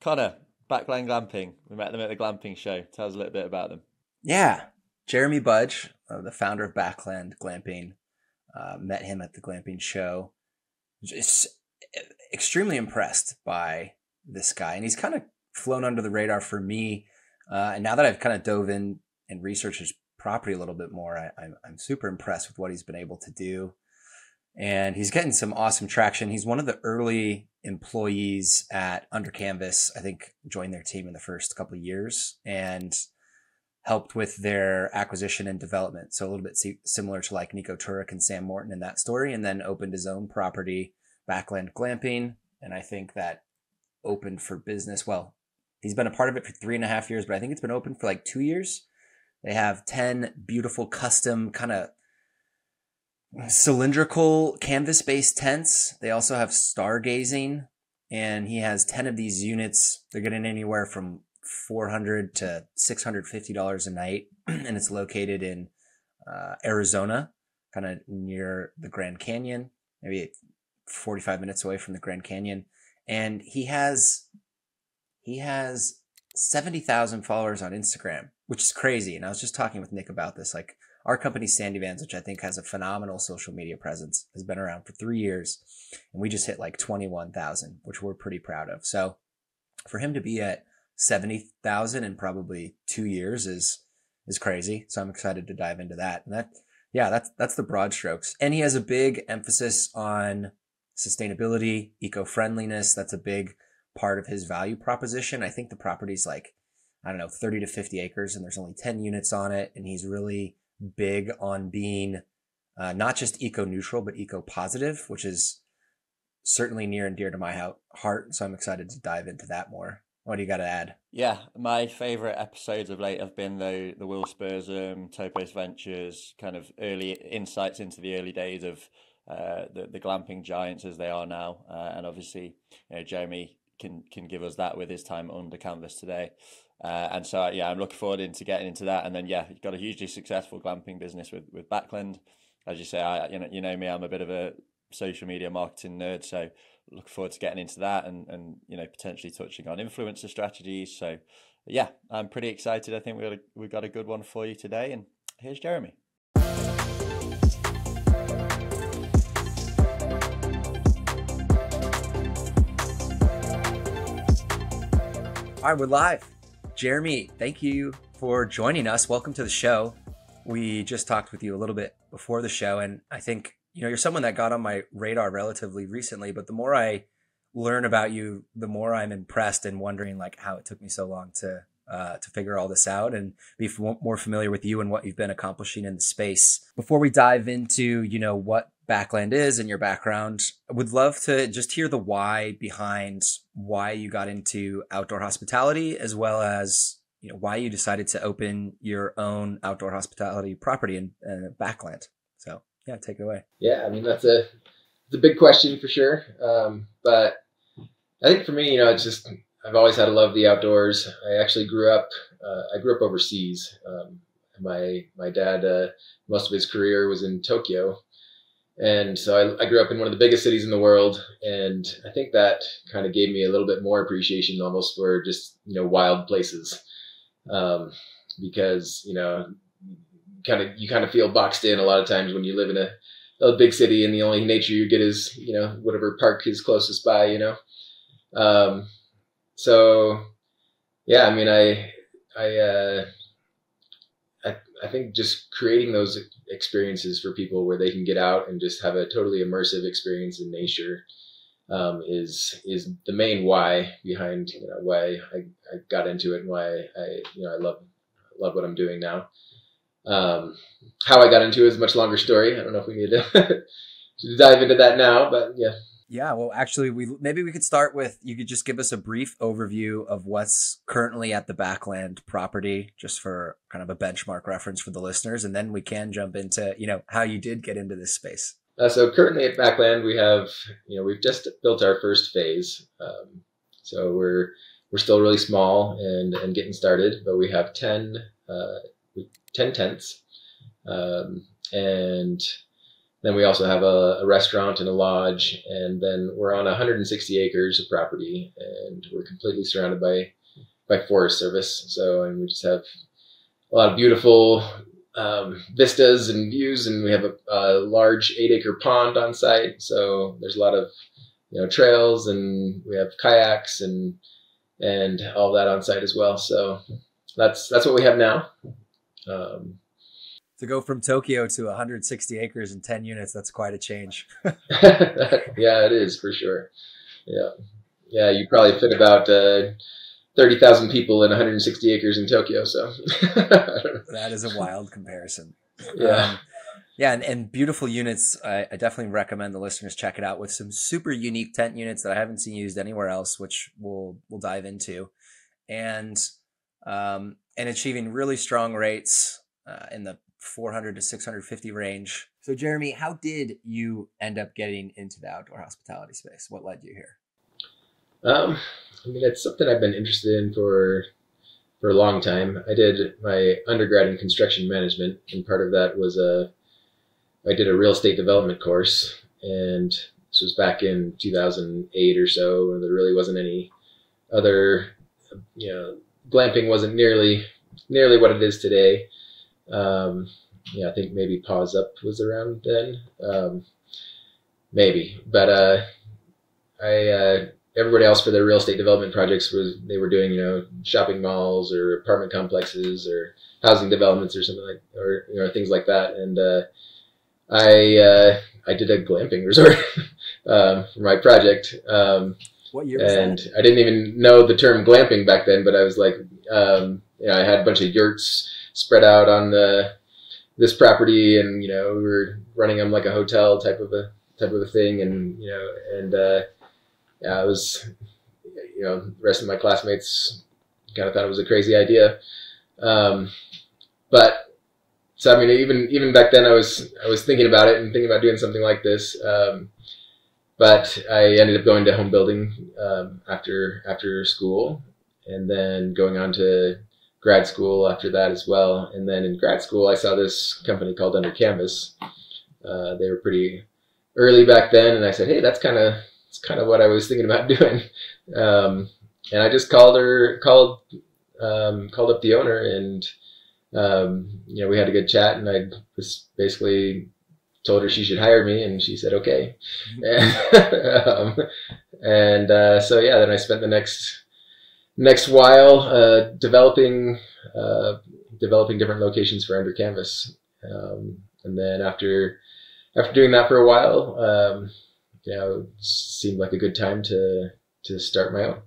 Connor, Backland Glamping. We met them at the glamping show. Tell us a little bit about them. Yeah, Jeremy Budge, the founder of Backland Glamping, met him at the glamping show. Just extremely impressed by this guy, and he's kind of flown under the radar for me. And now that I've kind of dove in and researched his property a little bit more, I'm super impressed with what he's been able to do. And he's getting some awesome traction. He's one of the early employees at Under Canvas. I think joined their team in the first couple of years and helped with their acquisition and development. So a little bit similar to like Nico Turek and Sam Morton in that story, and then opened his own property, Backland Glamping. And I think that opened for business. Well, he's been a part of it for 3.5 years, but I think it's been open for like 2 years. They have 10 beautiful custom kind of cylindrical canvas-based tents. They also have stargazing, and he has 10 of these units. They're getting anywhere from $400 to $650 a night, and it's located in Arizona, kind of near the Grand Canyon, maybe 45 minutes away from the Grand Canyon. And he has 70,000 followers on Instagram, which is crazy. And I was just talking with Nick about this. Like, our company, Sandy Vans, which I think has a phenomenal social media presence, has been around for 3 years, and we just hit like 21,000, which we're pretty proud of. So for him to be at 70,000 in probably 2 years is crazy. So I'm excited to dive into that. And that's the broad strokes. And he has a big emphasis on sustainability, eco-friendliness. That's a big part of his value proposition. I think the property's like, 30 to 50 acres, and there's only 10 units on it. And he's really big on being not just eco-neutral, but eco-positive, which is certainly near and dear to my heart. So I'm excited to dive into that more. What do you got to add? Yeah, my favourite episodes of late have been the Will Spursum, Topos Ventures, kind of early insights into the early days of the glamping giants as they are now. And obviously, Jeremy can give us that with his time under canvas today. And so, I'm looking forward into getting into that. And then, you've got a hugely successful glamping business with Backland. As you say, you know me, I'm a bit of a social media marketing nerd. So looking forward to getting into that and potentially touching on influencer strategies. So, I'm pretty excited. I think we've got a good one for you today. And here's Jeremy. All right, we're live. Jeremy, thank you for joining us. Welcome to the show. We just talked with you a little bit before the show, and I think, you're someone that got on my radar relatively recently, but the more I learn about you, the more I'm impressed and wondering like how it took me so long to figure all this out and be more familiar with you and what you've been accomplishing in the space. Before we dive into, what Backland is and your background, I would love to just hear the why behind why you got into outdoor hospitality, as well as, why you decided to open your own outdoor hospitality property in Backland. So take it away. Yeah, I mean, that's a big question for sure. But I think for me, it's just, I've always had a love of the outdoors. I actually grew up overseas. My dad, most of his career was in Tokyo. And so I grew up in one of the biggest cities in the world. And I think that kind of gave me a little bit more appreciation almost for just, wild places. Because, you kind of feel boxed in a lot of times when you live in a big city and the only nature you get is, whatever park is closest by, So yeah, I mean, I think just creating those experiences for people where they can get out and just have a totally immersive experience in nature, is the main why behind, why I got into it and why I love what I'm doing now. How I got into it is a much longer story. I don't know if we need to dive into that now, but yeah. Yeah, well, actually, maybe we could start with, you could just give us a brief overview of what's currently at the Backland property, just for kind of a benchmark reference for the listeners, and then we can jump into, how you did get into this space. So currently at Backland, we have, we've just built our first phase. So we're still really small and getting started, but we have 10 tents. And Then we also have a restaurant and a lodge, and then we're on 160 acres of property, and we're completely surrounded by Forest Service. So, and we just have a lot of beautiful vistas and views, and we have a large 8-acre pond on site. So there's a lot of trails, and we have kayaks and all that on site as well. So that's what we have now. To go from Tokyo to 160 acres and 10 units, that's quite a change. Yeah, it is for sure. Yeah, you probably fit about 30,000 people in 160 acres in Tokyo. So that is a wild comparison. Yeah. And beautiful units. I definitely recommend the listeners check it out with some super unique tent units that I haven't seen used anywhere else, which we'll dive into, and achieving really strong rates in the 400 to 650 range. So Jeremy, how did you end up getting into the outdoor hospitality space? What led you here? I mean, it's something I've been interested in for a long time. I did my undergrad in construction management, and part of that was I did a real estate development course, and this was back in 2008 or so, and there really wasn't any other, glamping wasn't nearly what it is today. I think maybe Pause Up was around then, maybe, but everybody else for their real estate development projects they were doing shopping malls or apartment complexes or housing developments or something or things like that, and I did a glamping resort for my project. What year was and that? I didn't even know the term glamping back then, but I was like, I had a bunch of yurts spread out on this property, and we were running them like a hotel type of a thing, and I was, the rest of my classmates kind of thought it was a crazy idea, but. So I mean, even back then, I was thinking about it and thinking about doing something like this, but I ended up going to home building after school, and then going on to grad school after that as well. And then in grad school, I saw this company called Under Canvas. They were pretty early back then, and I said, "Hey, it's kind of what I was thinking about doing." And I just called up the owner, and we had a good chat, and I just basically told her she should hire me, and she said okay. So then I spent the next while developing different locations for Under Canvas, and then after doing that for a while, it seemed like a good time to start my own.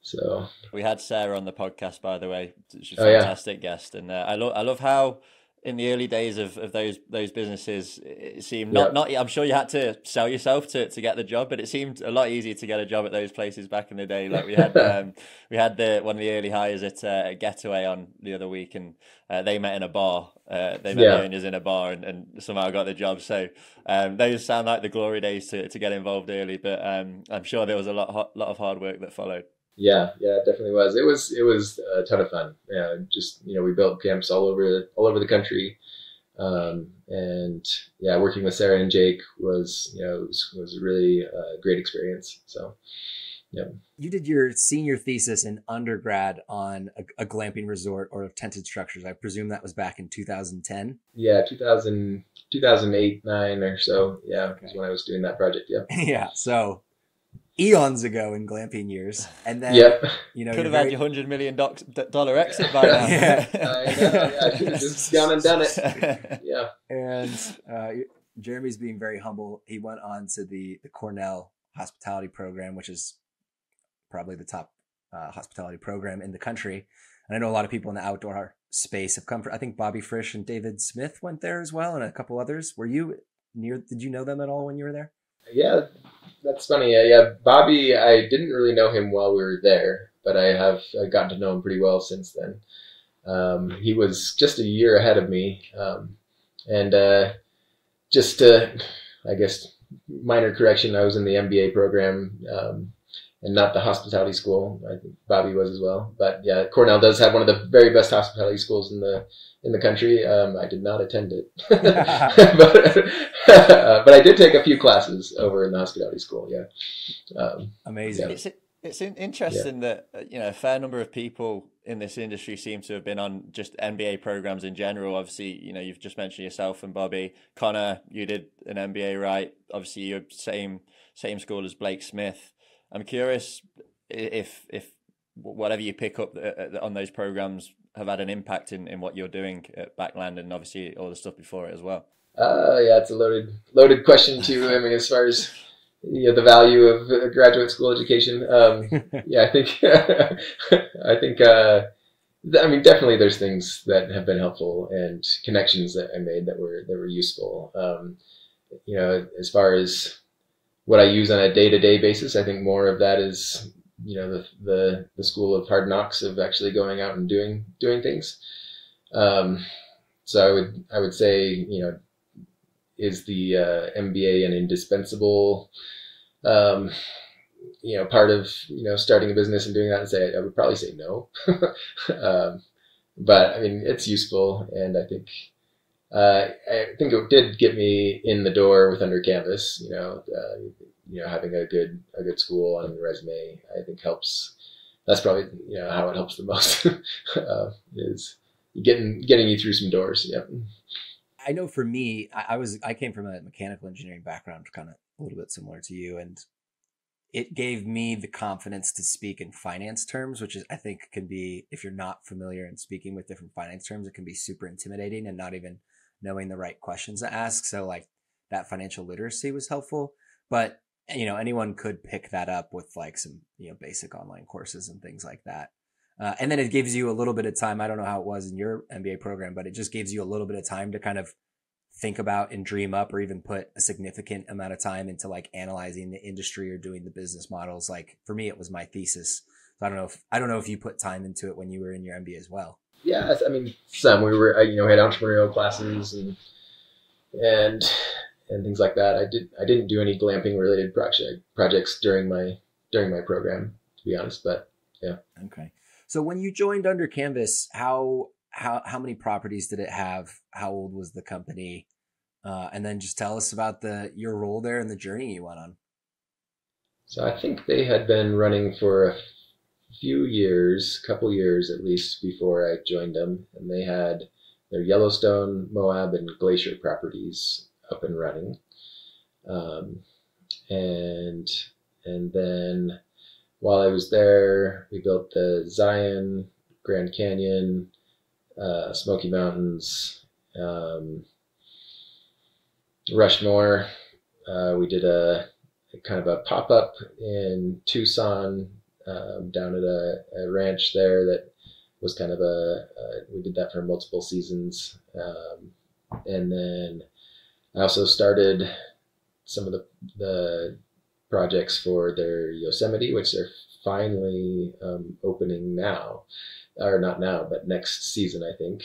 So we had Sarah on the podcast, by the way. She's a fantastic guest, and I love how in the early days of those businesses, it seemed not. I'm sure you had to sell yourself to get the job, but it seemed a lot easier to get a job at those places back in the day. Like we had one of the early hires at Getaway on the other week, and they met in a bar. They met the owners in a bar, and somehow got the job. So those sound like the glory days to get involved early, but I'm sure there was a lot of hard work that followed. Yeah, it definitely was. It was a ton of fun. Yeah, just we built camps all over the country, and working with Sarah and Jake was was a really great experience. So, yeah. You did your senior thesis in undergrad on a glamping resort or tented structures. I presume that was back in 2010. Yeah, 2008, 9 or so. Yeah, okay. Was when I was doing that project. Yeah. Yeah. So. Eons ago in glamping years, and then could have had your $100 million exit by now. Yeah. I know. I should have just gone and done it. Yeah. And Jeremy's being very humble. He went on to the Cornell hospitality program, which is probably the top hospitality program in the country. And I know a lot of people in the outdoor space have come from. I think Bobby Frisch and David Smith went there as well, and a couple others. Were you near? Did you know them at all when you were there? Yeah. That's funny. Yeah, Bobby, I didn't really know him while we were there, but I have gotten to know him pretty well since then. He was just a year ahead of me. And just I guess, minor correction, I was in the MBA program. and not the hospitality school. I think Bobby was as well. But yeah, Cornell does have one of the very best hospitality schools in the country. I did not attend it, but I did take a few classes over in the hospitality school. Yeah, Amazing. Yeah. It's interesting that a fair number of people in this industry seem to have been on just MBA programs in general. Obviously, you've just mentioned yourself and Bobby. Connor, you did an MBA, right? Obviously, you're same school as Blake Smith. I'm curious if whatever you pick up on those programs have had an impact in what you're doing at Backland, and obviously all the stuff before it as well. Yeah, it's a loaded question too. I mean, as far as the value of a graduate school education. Yeah, I think I mean, definitely there's things that have been helpful and connections that I made that were useful. As far as what I use on a day-to-day basis, I think more of that is the school of hard knocks of actually going out and doing things. So I would say is the MBA an indispensable part of starting a business and doing that? And I would probably say no. But I mean, it's useful, and I think it did get me in the door with Under Canvas. Having a good school on the resume, I think helps. That's probably how it helps the most is getting you through some doors. Yeah. I know for me, I came from a mechanical engineering background, kind of a little bit similar to you, and it gave me the confidence to speak in finance terms, which is, I think, can be, if you're not familiar in speaking with different finance terms, it can be super intimidating and not even knowing the right questions to ask. So like that financial literacy was helpful, but anyone could pick that up with like some basic online courses and things like that. And then it gives you a little bit of time. I don't know how it was in your MBA program, but it just gives you a little bit of time to kind of think about and dream up, or even put a significant amount of time into like analyzing the industry or doing the business models. Like for me, it was my thesis. So I don't know if you put time into it when you were in your MBA as well. Yeah, I mean, we had entrepreneurial classes and things like that. I didn't do any glamping related projects during my program, to be honest. But yeah. Okay. So when you joined Under Canvas, how many properties did it have? How old was the company? And then just tell us about your role there and the journey you went on. So I think they had been running for a couple years at least before I joined them, and they had their Yellowstone, Moab, and Glacier properties up and running. And then while I was there, we built the Zion, Grand Canyon, Smoky Mountains, Rushmore. We did a kind of a pop-up in Tucson, down at a ranch there that was kind of we did that for multiple seasons. And then I also started some of the projects for their Yosemite, which they're finally opening now, or not now, but next season, I think.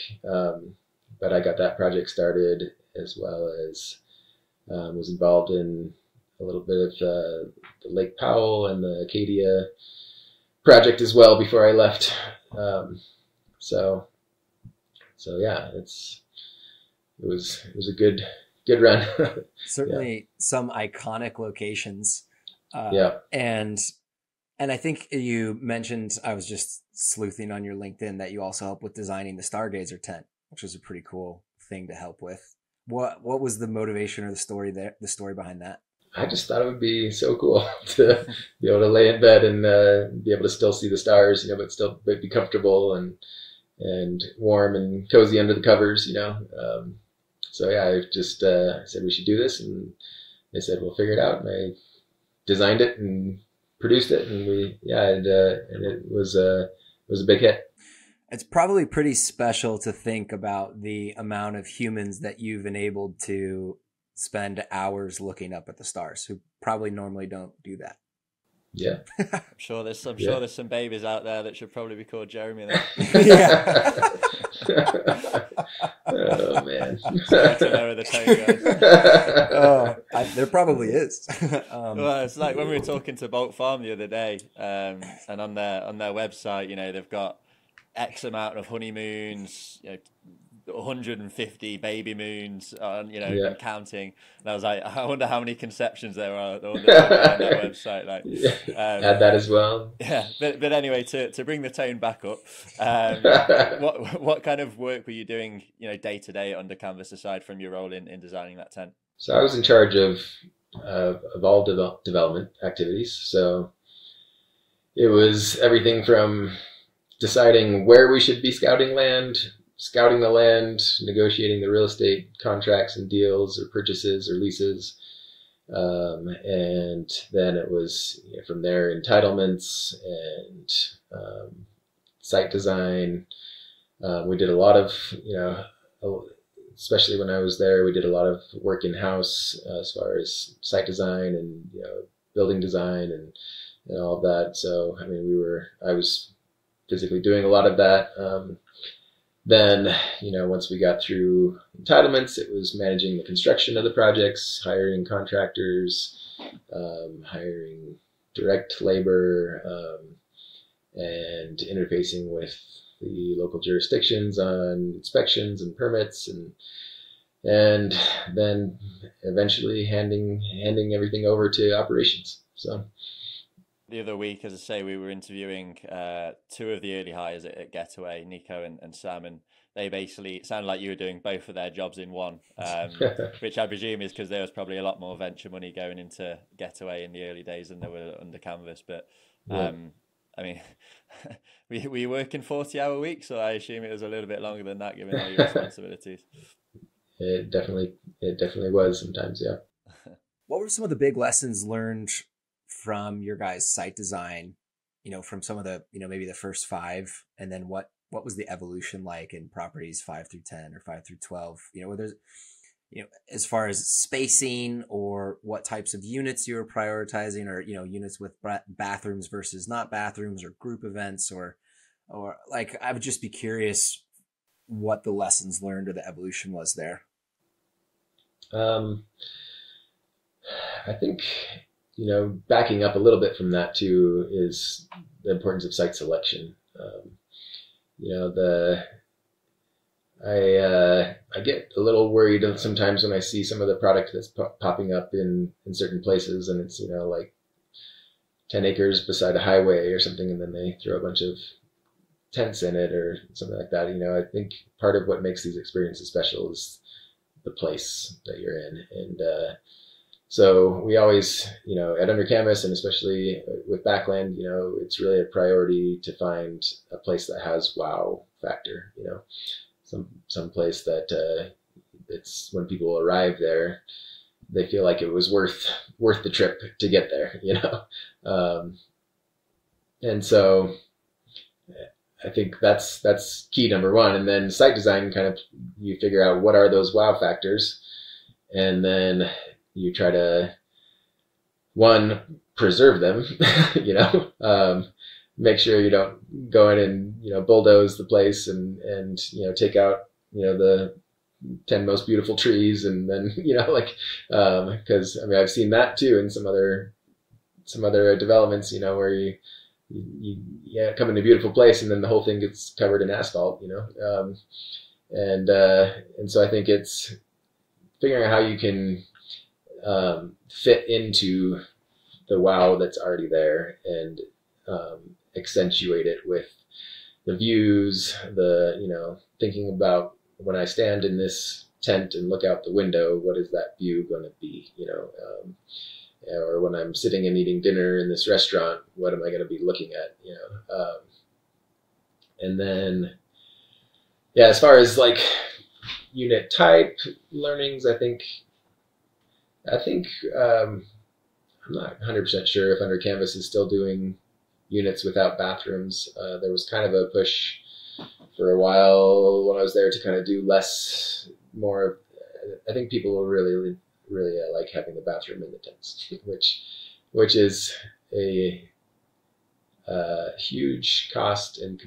But I got that project started, as well as was involved in a little bit of the Lake Powell and the Acadia project as well before I left. So yeah, it was a good run. Certainly some iconic locations. Yeah. And I think you mentioned, I was just sleuthing on your LinkedIn, that you also help with designing the Stargazer tent, which was a pretty cool thing to help with. What was the motivation or the story behind that? I just thought it would be so cool to be able to lay in bed and be able to still see the stars, but still be comfortable and warm and cozy under the covers, So yeah, I just said we should do this, and they said we'll figure it out, and I designed it and produced it, and and it was a big hit. It's probably pretty special to think about the amount of humans that you've enabled to spend hours looking up at the stars, who probably normally don't do that. Yeah. I'm sure there's some babies out there that should probably be called Jeremy then. Oh man. Sorry to lower the tone, guys. There probably is. Well, it's like when we were talking to Bolt Farm the other day, and on their website, you know, they've got X amount of honeymoons, you know, 150 baby moons on, you know, and counting. And I was like, I wonder how many conceptions there are on that website. Like, add that as well. Yeah, but anyway, to bring the tone back up, what kind of work were you doing, you know, day to day under canvas aside from your role in designing that tent? So I was in charge of all development activities. So it was everything from deciding where we should be scouting the land, negotiating the real estate contracts and deals or purchases or leases. And then it was, you know, from there, entitlements and site design. We did a lot of, you know, especially when I was there, we did a lot of work in-house as far as site design and, you know, building design and all of that. So, I mean, I was physically doing a lot of that. Then, you know, once we got through entitlements, it was managing the construction of the projects, hiring contractors, hiring direct labor, and interfacing with the local jurisdictions on inspections and permits, and then eventually handing everything over to operations. So the other week, as I say, we were interviewing two of the early hires at Getaway, Nico and Sam, and they basically, it sounded like you were doing both of their jobs in one, which I presume is because there was probably a lot more venture money going into Getaway in the early days than there were under canvas. But I mean, were you working 40-hour weeks, or I assume it was a little bit longer than that given all your responsibilities? It definitely was sometimes, yeah. What were some of the big lessons learned from your guys' site design, you know, from some of the, you know, maybe the first 5, and then what was the evolution like in properties 5 through 10 or 5 through 12, you know, where there's, you know, as far as spacing or what types of units you were prioritizing, or, you know, units with bathrooms versus not bathrooms, or group events, or like, I would just be curious what the lessons learned or the evolution was there. I think, you know, backing up a little bit from that too is the importance of site selection. You know, I get a little worried sometimes when I see some of the product that's popping up in certain places, and it's, you know, like 10 acres beside a highway or something, and then they throw a bunch of tents in it or something like that. You know, I think part of what makes these experiences special is the place that you're in. And so we always, you know, at Under Canvas, and especially with Backland, you know, it's really a priority to find a place that has wow factor, you know, some place that it's, when people arrive there, they feel like it was worth the trip to get there, you know. And so I think that's key number one. And then site design, kind of, you figure out what are those wow factors, and then you try to, one, preserve them, you know, make sure you don't go in and, you know, bulldoze the place and, you know, take out, you know, the 10 most beautiful trees, and then, you know, like, cause I mean, I've seen that too in some other developments, you know, where you come in a beautiful place and then the whole thing gets covered in asphalt, you know? And so I think it's figuring out how you can, fit into the wow that's already there, and accentuate it with the views, you know, thinking about, when I stand in this tent and look out the window, what is that view going to be, you know? Or when I'm sitting and eating dinner in this restaurant, what am I going to be looking at, you know? And then, yeah, as far as like unit type learnings, I think I'm not 100% sure if Under Canvas is still doing units without bathrooms. There was kind of a push for a while when I was there to kind of do more. I think people will really like having the bathroom in the tents, which is a huge cost and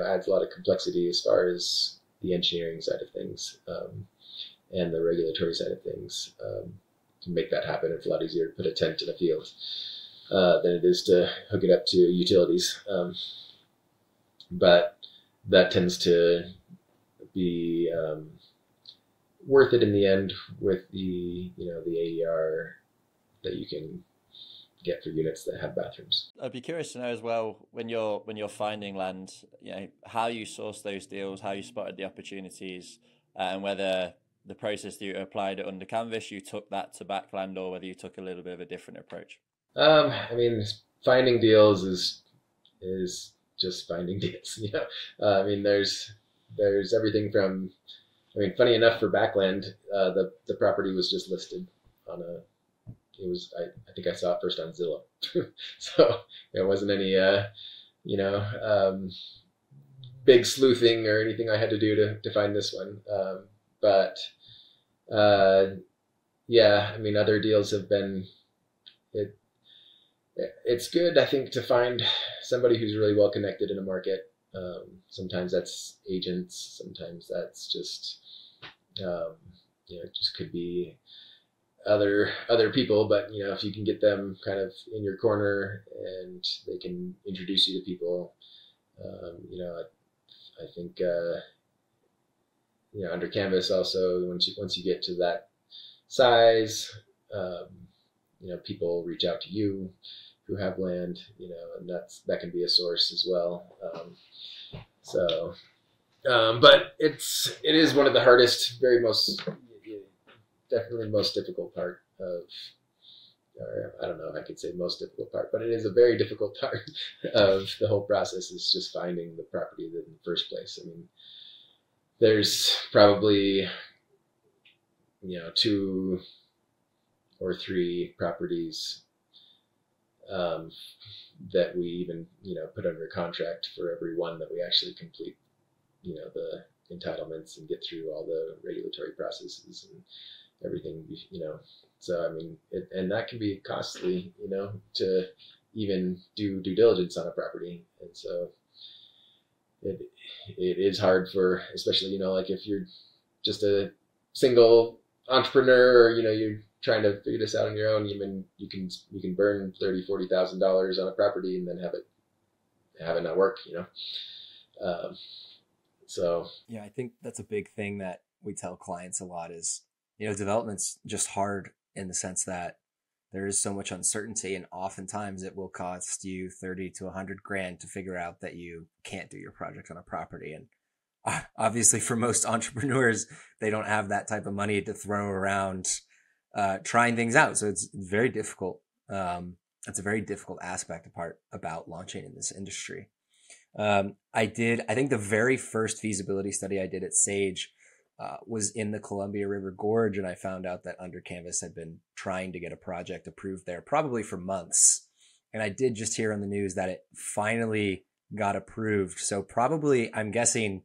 adds a lot of complexity as far as the engineering side of things and the regulatory side of things. To make that happen, it's a lot easier to put a tent in a field than it is to hook it up to utilities. But that tends to be worth it in the end with the AER that you can get for units that have bathrooms. I'd be curious to know as well, when you're finding land, how you source those deals, how you spotted the opportunities, and whether the process that you applied it under Canvas, you took that to Backland, or whether you took a little bit of a different approach. I mean, finding deals is just finding deals. I mean, there's everything from, funny enough, for Backland, the property was just listed on I think I saw it first on Zillow. So it wasn't any, big sleuthing or anything I had to do to find this one. But yeah, I mean, other deals have been, it's good, I think, to find somebody who's really well connected in a market. Sometimes that's agents, sometimes that's just, it just could be other people, but if you can get them kind of in your corner and they can introduce you to people, I think under Canvas also, once you get to that size, people reach out to you who have land, and that can be a source as well. But it is one of the hardest, definitely most difficult part of, or I don't know if I could say most difficult part, but it is a very difficult part of the whole process, is just finding the property in the first place. I mean, there's probably, 2 or 3 properties that we even, put under contract for every one that we actually complete, the entitlements and get through all the regulatory processes and everything, so I mean, and that can be costly, to even do due diligence on a property. And so it is hard for, especially, like if you're just a single entrepreneur, or, you're trying to figure this out on your own, you can burn $30,000-$40,000 on a property and then have it not work, so. Yeah, I think that's a big thing that we tell clients a lot is, development's just hard in the sense that there is so much uncertainty, and oftentimes it will cost you 30 to 100 grand to figure out that you can't do your project on a property. And obviously for most entrepreneurs, they don't have that type of money to throw around trying things out. So it's very difficult. It's a very difficult aspect about launching in this industry. I think the very first feasibility study I did at Sage was in the Columbia River Gorge, and I found out that Under Canvas had been trying to get a project approved there probably for months. And I did just hear on the news that it finally got approved. So probably, I'm guessing,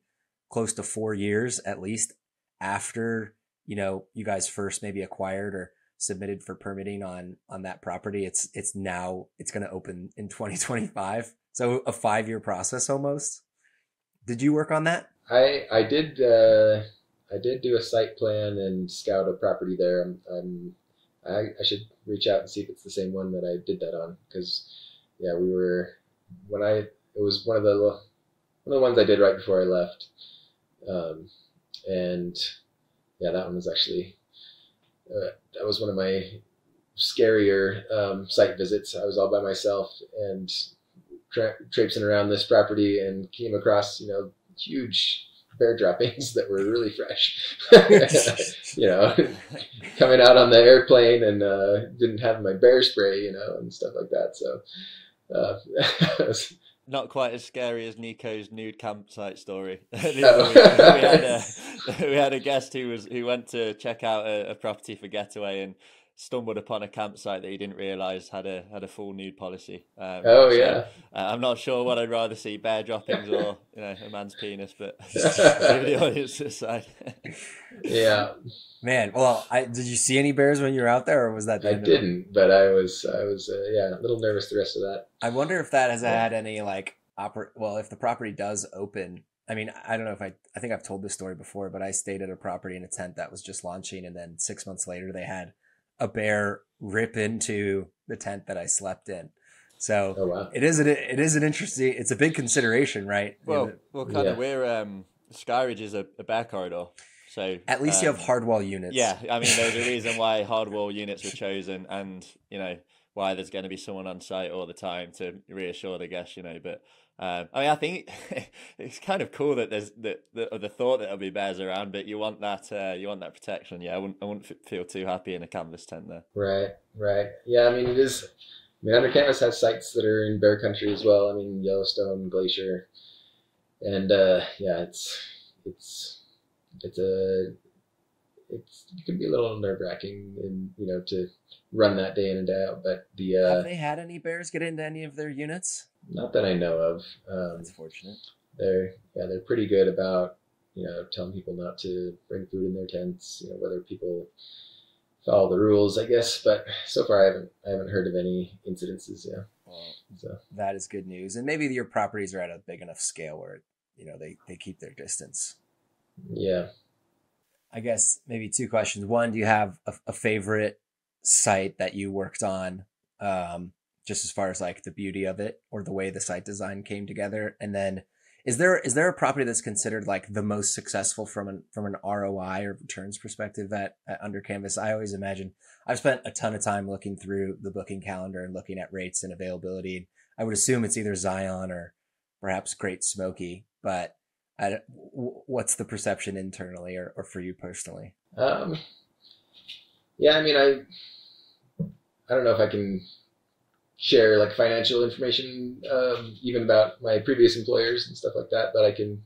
close to 4 years at least after, you guys first maybe acquired or submitted for permitting on that property. It's going to open in 2025. So a 5-year process almost. Did you work on that? I did do a site plan and scout a property there. I should reach out and see if it's the same one that I did that on, because yeah, it was one of the ones I did right before I left, and yeah, that one was actually that was one of my scarier site visits. I was all by myself and traipsing around this property and came across huge bear droppings that were really fresh, coming out on the airplane, and didn't have my bear spray, and stuff like that. So not quite as scary as Nico's nude campsite story. No. we had a guest who went to check out a property for getaway and stumbled upon a campsite that he didn't realize had a full nude policy. I'm not sure what I'd rather see, bear droppings or a man's penis, but leave the audience aside. Yeah, Man, well, did you see any bears when you were out there, or was that the I end of it? didn't, but I was yeah, a little nervous the rest of that. I wonder if that has Yeah. had any like well, if the property does open. I mean, I don't know if I think I've told this story before, but I stayed at a property in a tent that was just launching, and then 6 months later they had a bear rip into the tent that I slept in. So Oh wow. it is an interesting, it's a big consideration, right? Well, kind of. Yeah. We're Skyridge is a bear corridor, so At least you have hardwall units. yeah. I mean, there's a reason why hardwall units were chosen, and why there's going to be someone on site all the time to reassure the guests. But I mean, I think it's kind of cool that there's the thought that there'll be bears around, but you want that protection. Yeah, I wouldn't feel too happy in a canvas tent there. Right. Yeah, I mean it is. I mean, Under Canvas has sites that are in bear country as well. I mean, Yellowstone Glacier, and yeah, it's a it can be a little nerve wracking, and to run that day in and day out. But Have they had any bears get into any of their units? not that I know of. That's fortunate. They're pretty good about telling people not to bring food in their tents. Whether people follow the rules, I guess. But so far, I haven't heard of any incidences. Yeah. Well, So that is good news. And maybe your properties are at a big enough scale where, they keep their distance. yeah. I guess maybe two questions. One, do you have a favorite site that you worked on, just as far as like the beauty of it or the way the site design came together? And then is there a property that's considered like the most successful from an ROI or returns perspective at Under Canvas? I always imagine, I've spent a ton of time looking through the booking calendar and looking at rates and availability. I would assume it's either Zion or perhaps Great Smoky, but what's the perception internally or for you personally? Yeah. I mean, I don't know if I can share like financial information, even about my previous employers and stuff like that, but I can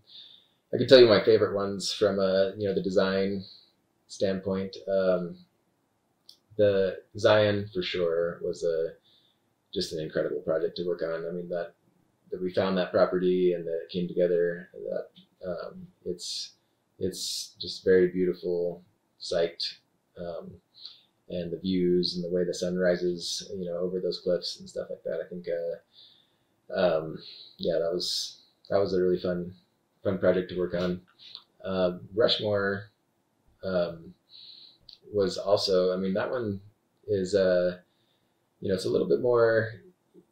tell you my favorite ones from the design standpoint. The Zion for sure was just an incredible project to work on. I mean that we found that property and that it came together. That it's just very beautiful site, and the views and the way the sun rises, over those cliffs and stuff like that. I think, yeah, that was a really fun project to work on. Rushmore was also. I mean, that one is it's a little bit more.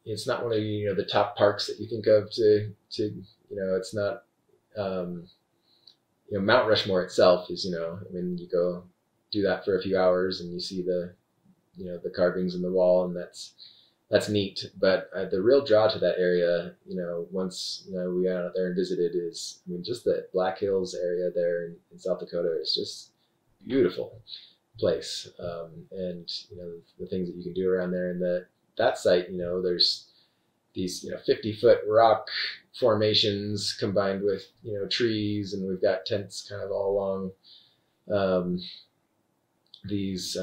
It's not one of the top parks that you think of to it's not Mount Rushmore itself is I mean you go do that for a few hours and you see the the carvings in the wall, and that's neat. But the real draw to that area, once we got out there and visited, is I mean just the Black Hills area there in South Dakota is just beautiful place, and the things that you can do around there, and that site, there's these 50-foot rock formations combined with trees, and we've got tents kind of all along these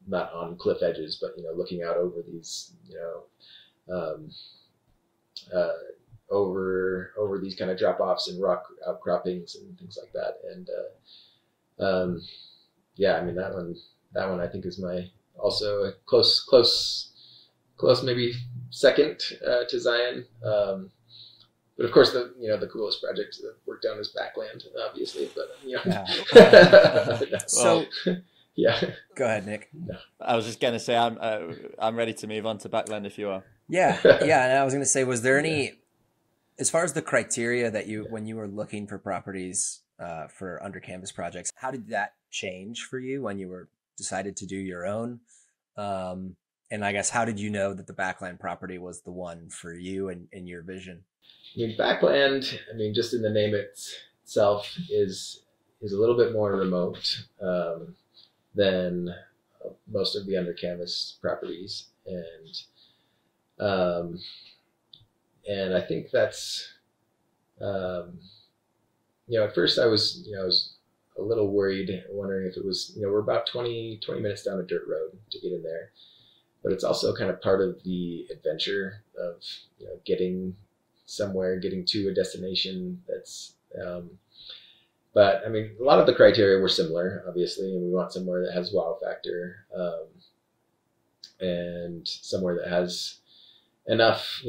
not on cliff edges, but looking out over these um, over these kind of drop offs and rock outcroppings and things like that. And yeah, I mean that one I think is my also a close maybe second to Zion. But of course, the coolest project that worked on is Backland, obviously. But Yeah. So yeah. Go ahead, Nick. No. I was just gonna say I'm ready to move on to Backland if you are. Yeah. And I was gonna say, was there any, as far as the criteria that when you were looking for properties for Under Canvas projects, how did that change for you when you were decided to do your own? And I guess how did you know that the Backland property was the one for you and your vision? I mean, Backland, I mean, just in the name itself, is a little bit more remote than most of the Under Canvas properties, and I think that's at first I was a little worried, wondering if it was we're about 20 minutes down a dirt road to get in there, but it's also kind of part of the adventure of getting somewhere, getting to a destination that's but I mean, a lot of the criteria were similar, obviously, and we want somewhere that has wow factor, and somewhere that has enough,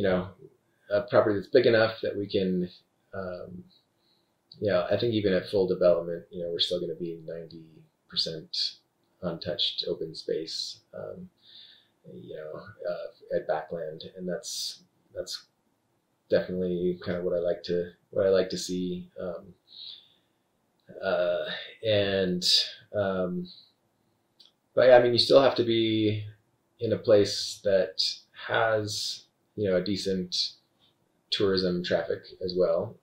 a property that's big enough that we can, I think even at full development, we're still going to be 90% untouched open space, at Backland, and that's definitely kind of what I like to see. But yeah, I mean, you still have to be in a place that has, a decent tourism traffic as well.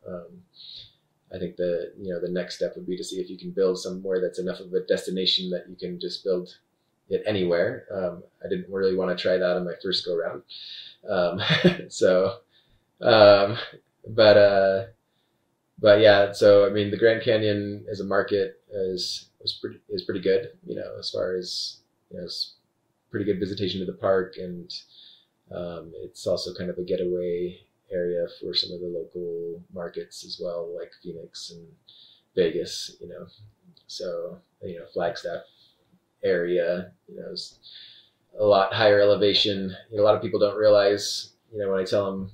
I think the next step would be to see if you can build somewhere that's enough of a destination that you can just build it anywhere. I didn't really want to try that on my first go round. But yeah, so I mean, the Grand Canyon as a market is pretty good, as far as, it's pretty good visitation to the park, and it's also kind of a getaway area for some of the local markets as well, like Phoenix and Vegas, so, Flagstaff area, is a lot higher elevation. A lot of people don't realize, when I tell them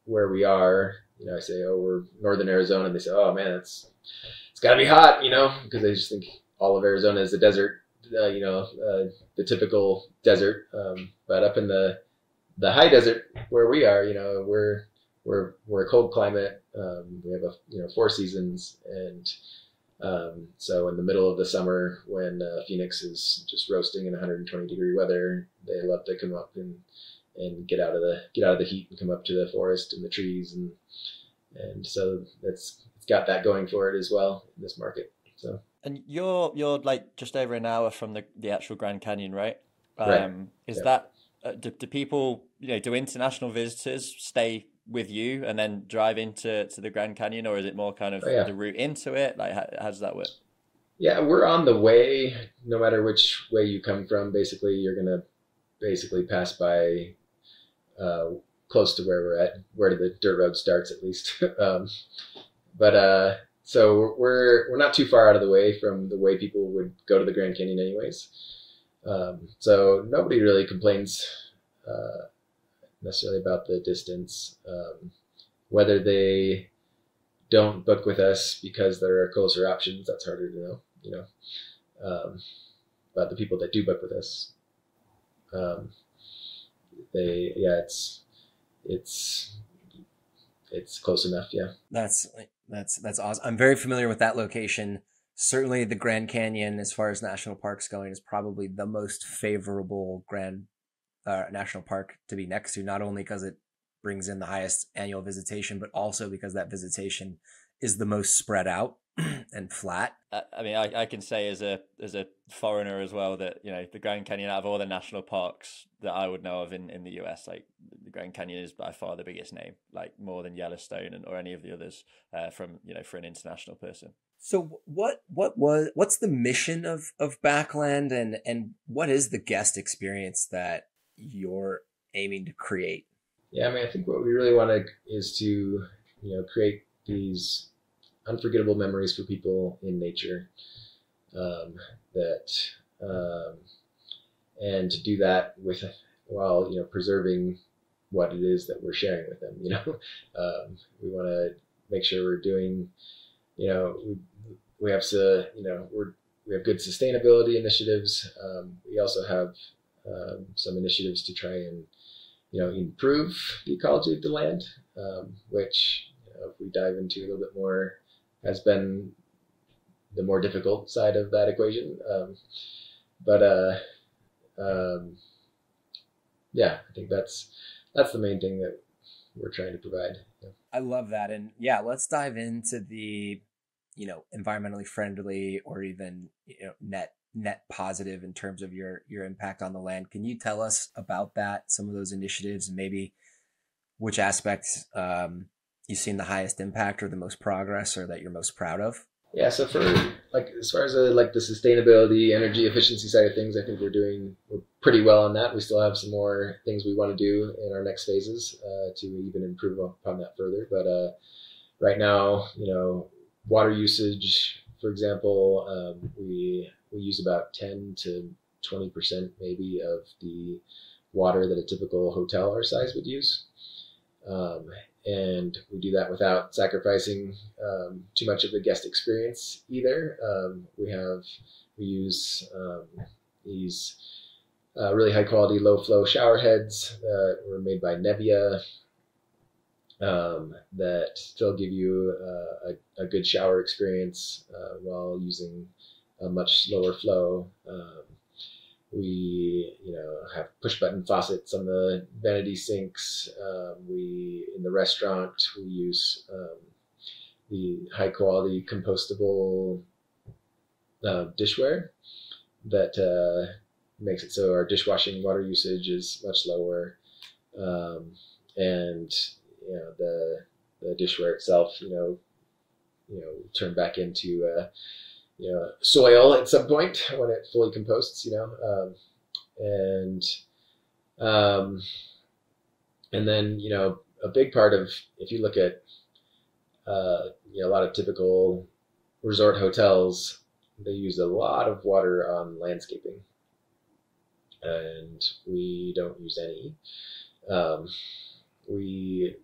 where we are, I say, oh, we're northern Arizona, and they say, oh man, it's gotta be hot, because they just think all of Arizona is a desert, the typical desert. But up in the high desert where we are, we're a cold climate. We have 4 seasons, and so in the middle of the summer, when Phoenix is just roasting in 120-degree weather, they love to come up and get out of the heat and come up to the forest and the trees, and so it's got that going for it as well in this market. So. And you're like just over an hour from the actual Grand Canyon, right? Right. Is that do people, do international visitors stay with you and then drive into the Grand Canyon, or is it more kind of the route into it? Like, how does that work? Yeah, we're on the way. No matter which way you come from, basically, you're gonna pass by close to where we're at, where the dirt road starts, at least. So we're not too far out of the way from the way people would go to the Grand Canyon anyways. So nobody really complains necessarily about the distance. Whether they don't book with us because there are closer options, that's harder to know, but the people that do book with us, it's close enough. Yeah. That's awesome. I'm very familiar with that location. Certainly the Grand Canyon, as far as national parks going, is probably the most favorable national park to be next to, not only because it brings in the highest annual visitation, but also because that visitation is the most spread out and flat. I mean, I can say as a foreigner as well that, the Grand Canyon, out of all the national parks that I would know of in the US, like the Grand Canyon is by far the biggest name, like more than Yellowstone or any of the others, for an international person. So what's the mission of Backland, and what is the guest experience that you're aiming to create? Yeah, I mean, I think what we really want is to, create these unforgettable memories for people in nature, and to do that while preserving what it is that we're sharing with them. We want to make sure we're doing, we have good sustainability initiatives. We also have some initiatives to try and improve the ecology of the land, which if we dive into a little bit more, has been the more difficult side of that equation. Yeah, I think that's the main thing that we're trying to provide. Yeah. I love that. And yeah, let's dive into the, environmentally friendly, or even, net positive in terms of your impact on the land. Can you tell us about that, some of those initiatives, and maybe which aspects you've seen the highest impact or the most progress, or that you're most proud of? Yeah, so for as far as the sustainability, energy efficiency side of things, I think we're pretty well on that. We still have some more things we want to do in our next phases to even improve upon that further. But right now, water usage for example, we use about 10 to 20% maybe of the water that a typical hotel our size would use. And we do that without sacrificing too much of the guest experience either. We use these really high quality low flow shower heads that were made by Nevia that still give you a good shower experience while using a much lower flow. We, have push button faucets on the vanity sinks. In the restaurant, we use the high quality compostable dishware that makes it so our dishwashing water usage is much lower. And the dishware itself, turn back into soil at some point when it fully composts, and then, a big part of, if you look at, a lot of typical resort hotels, they use a lot of water on landscaping, and we don't use any.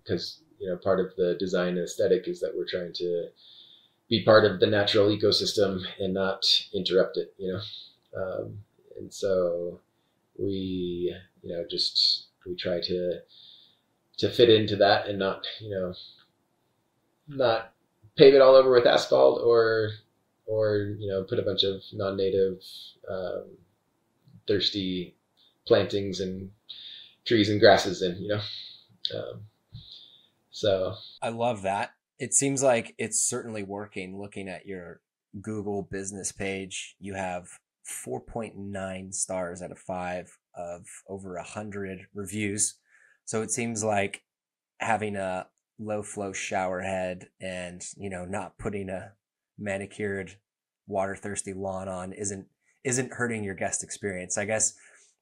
Because, part of the design aesthetic is that we're trying to be part of the natural ecosystem and not interrupt it, and so we try to fit into that and not pave it all over with asphalt or put a bunch of non-native thirsty plantings and trees and grasses in, so I love that. It seems like it's certainly working. Looking at your Google business page, you have 4.9 stars out of 5 of over 100 reviews. So it seems like having a low flow shower head and, not putting a manicured water thirsty lawn on isn't hurting your guest experience. I guess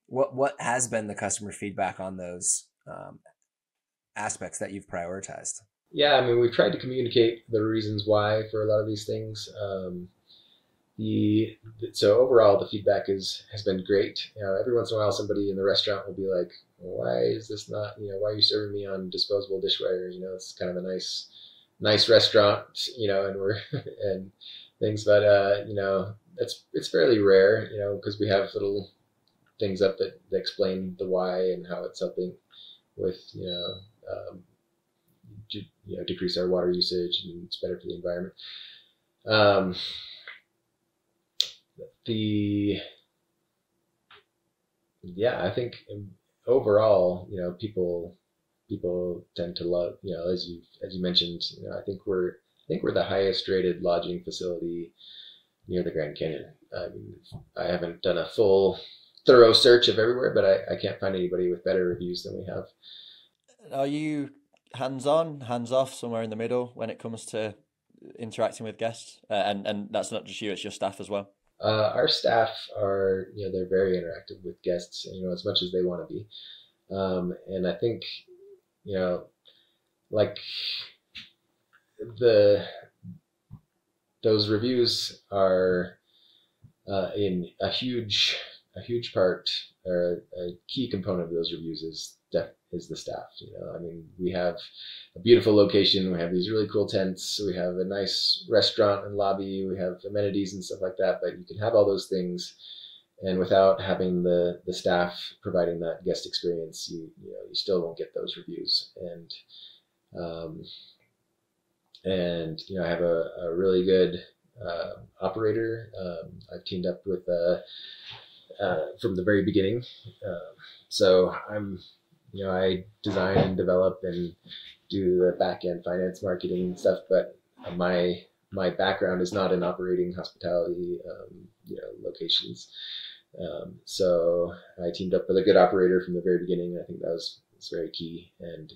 what has been the customer feedback on those aspects that you've prioritized? Yeah, I mean, we've tried to communicate the reasons why for a lot of these things. So overall, the feedback has been great. Every once in a while, somebody in the restaurant will be like, "Why is this not? Why are you serving me on disposable dishware? It's kind of a nice restaurant, and we're and things." But it's fairly rare, because we have little things up that explain the why and how it's helping with decrease our water usage, and it's better for the environment. I think overall, people tend to love, as you mentioned, I think we're the highest rated lodging facility near the Grand Canyon. I mean, I haven't done a full thorough search of everywhere, but I can't find anybody with better reviews than we have. Are you hands-on, hands-off, somewhere in the middle when it comes to interacting with guests? And that's not just you, it's your staff as well. Our staff are, they're very interactive with guests, as much as they want to be. And I think, like those reviews are in a huge part, or a key component of those reviews is the staff. I mean, we have a beautiful location. We have these really cool tents. We have a nice restaurant and lobby. We have amenities and stuff like that. But you can have all those things, and without having the staff providing that guest experience, you still won't get those reviews. And I have a really good operator. I've teamed up with from the very beginning. So I design and develop and do the back end finance marketing stuff, but my background is not in operating hospitality, locations. So I teamed up with a good operator from the very beginning. I think that was very key. And,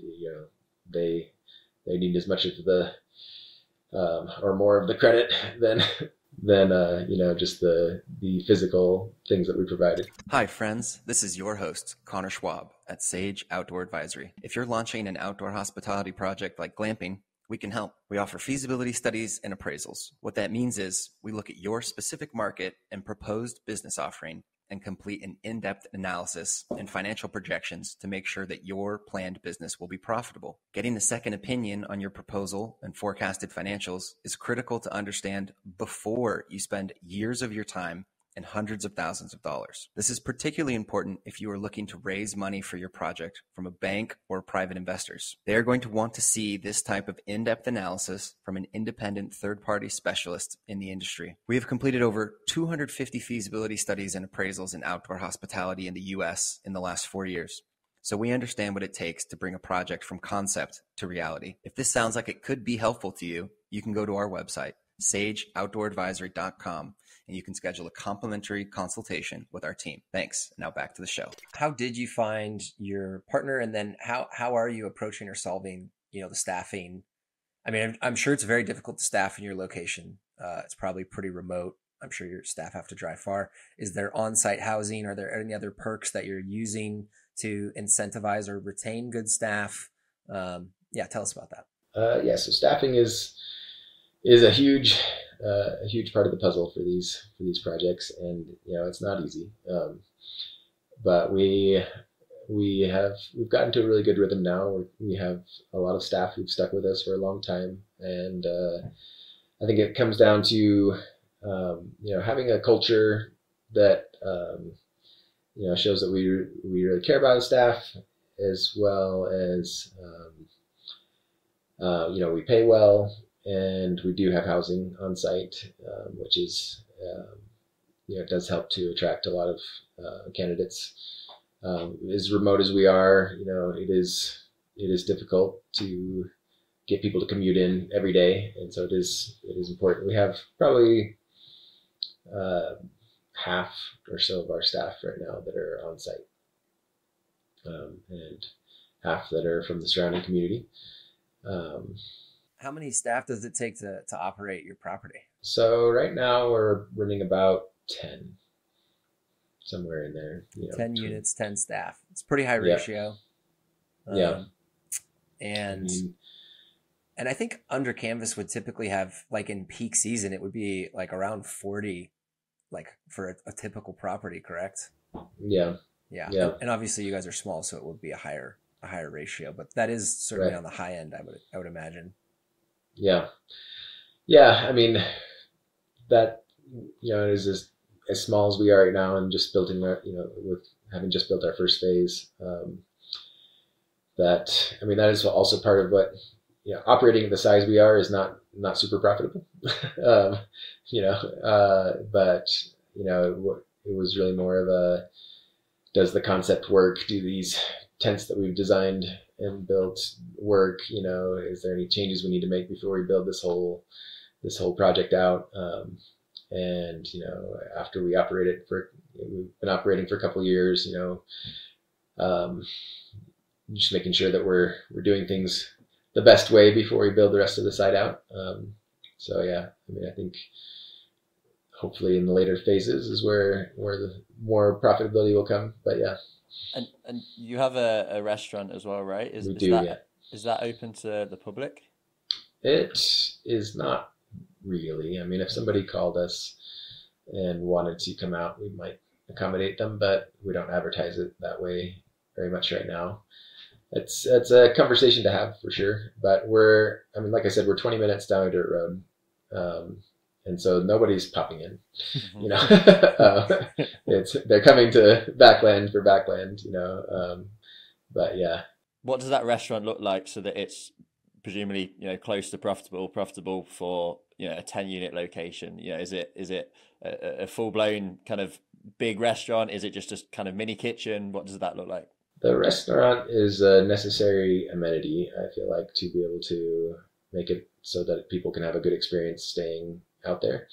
they need as much of the, or more of the credit than just the physical things that we provided. Hi, friends. This is your host, Connor Schwab at Sage Outdoor Advisory. If you're launching an outdoor hospitality project like glamping, We can help. We offer feasibility studies and appraisals. What that means is we look at your specific market and proposed business offering and complete an in-depth analysis and financial projections to make sure that your planned business will be profitable. Getting a second opinion on your proposal and forecasted financials is critical to understand before you spend years of your time and hundreds of thousands of dollars. This is particularly important if you are looking to raise money for your project from a bank or private investors. They are going to want to see this type of in-depth analysis from an independent third-party specialist in the industry. We have completed over 250 feasibility studies and appraisals in outdoor hospitality in the US in the last 4 years. So we understand what it takes to bring a project from concept to reality. If this sounds like it could be helpful to you, you can go to our website, sageoutdooradvisory.com, and you can schedule a complimentary consultation with our team. Thanks. Now back to the show. How did you find your partner, and then how are you approaching or solving, the staffing? I mean, I'm sure it's very difficult to staff in your location. It's probably pretty remote. I'm sure your staff have to drive far. Is there on-site housing? Are there any other perks that you're using to incentivize or retain good staff? Tell us about that. So staffing is a huge part of the puzzle for these projects, and it's not easy. But we've gotten to a really good rhythm now. We have a lot of staff who've stuck with us for a long time, and I think it comes down to having a culture that shows that we really care about the staff, as well as we pay well. And we do have housing on site, which is, it does help to attract a lot of candidates. As remote as we are, it is difficult to get people to commute in every day, and so it is important. We have probably half or so of our staff right now that are on site, and half that are from the surrounding community. How many staff does it take to operate your property? So right now we're running about 10, somewhere in there. 10 units, 10 staff. It's a pretty high ratio. And I think under canvas would typically have, like in peak season, it would be like around 40, like for a typical property, correct? Yeah. And obviously you guys are small, so it would be a higher ratio, but that is certainly on the high end, I would imagine. Yeah. I mean, that, is as small as we are right now, and just building with having just built our first phase, that is also part of what, operating at the size we are is not super profitable. But, it was really more of a, does the concept work? Do these tents that we've designed and built work? Is there any changes we need to make before we build this whole project out? And after we operate it we've been operating for a couple of years, just making sure that we're doing things the best way before we build the rest of the site out. I think hopefully in the later phases is where the more profitability will come. But yeah. And you have a restaurant as well, right? We do. Is that open to the public? It is not really. I mean, if somebody called us and wanted to come out, we might accommodate them, but we don't advertise it that way very much right now. It's a conversation to have for sure, but like I said, we're 20 minutes down a dirt road. And so nobody's popping in, they're coming to Backland for Backland, but yeah. What does that restaurant look like so that it's presumably, close to profitable for, a 10 unit location? Is it a full blown kind of big restaurant? Is it just a kind of mini kitchen? What does that look like? The restaurant is a necessary amenity, I feel like, to be able to make it so that people can have a good experience staying out there.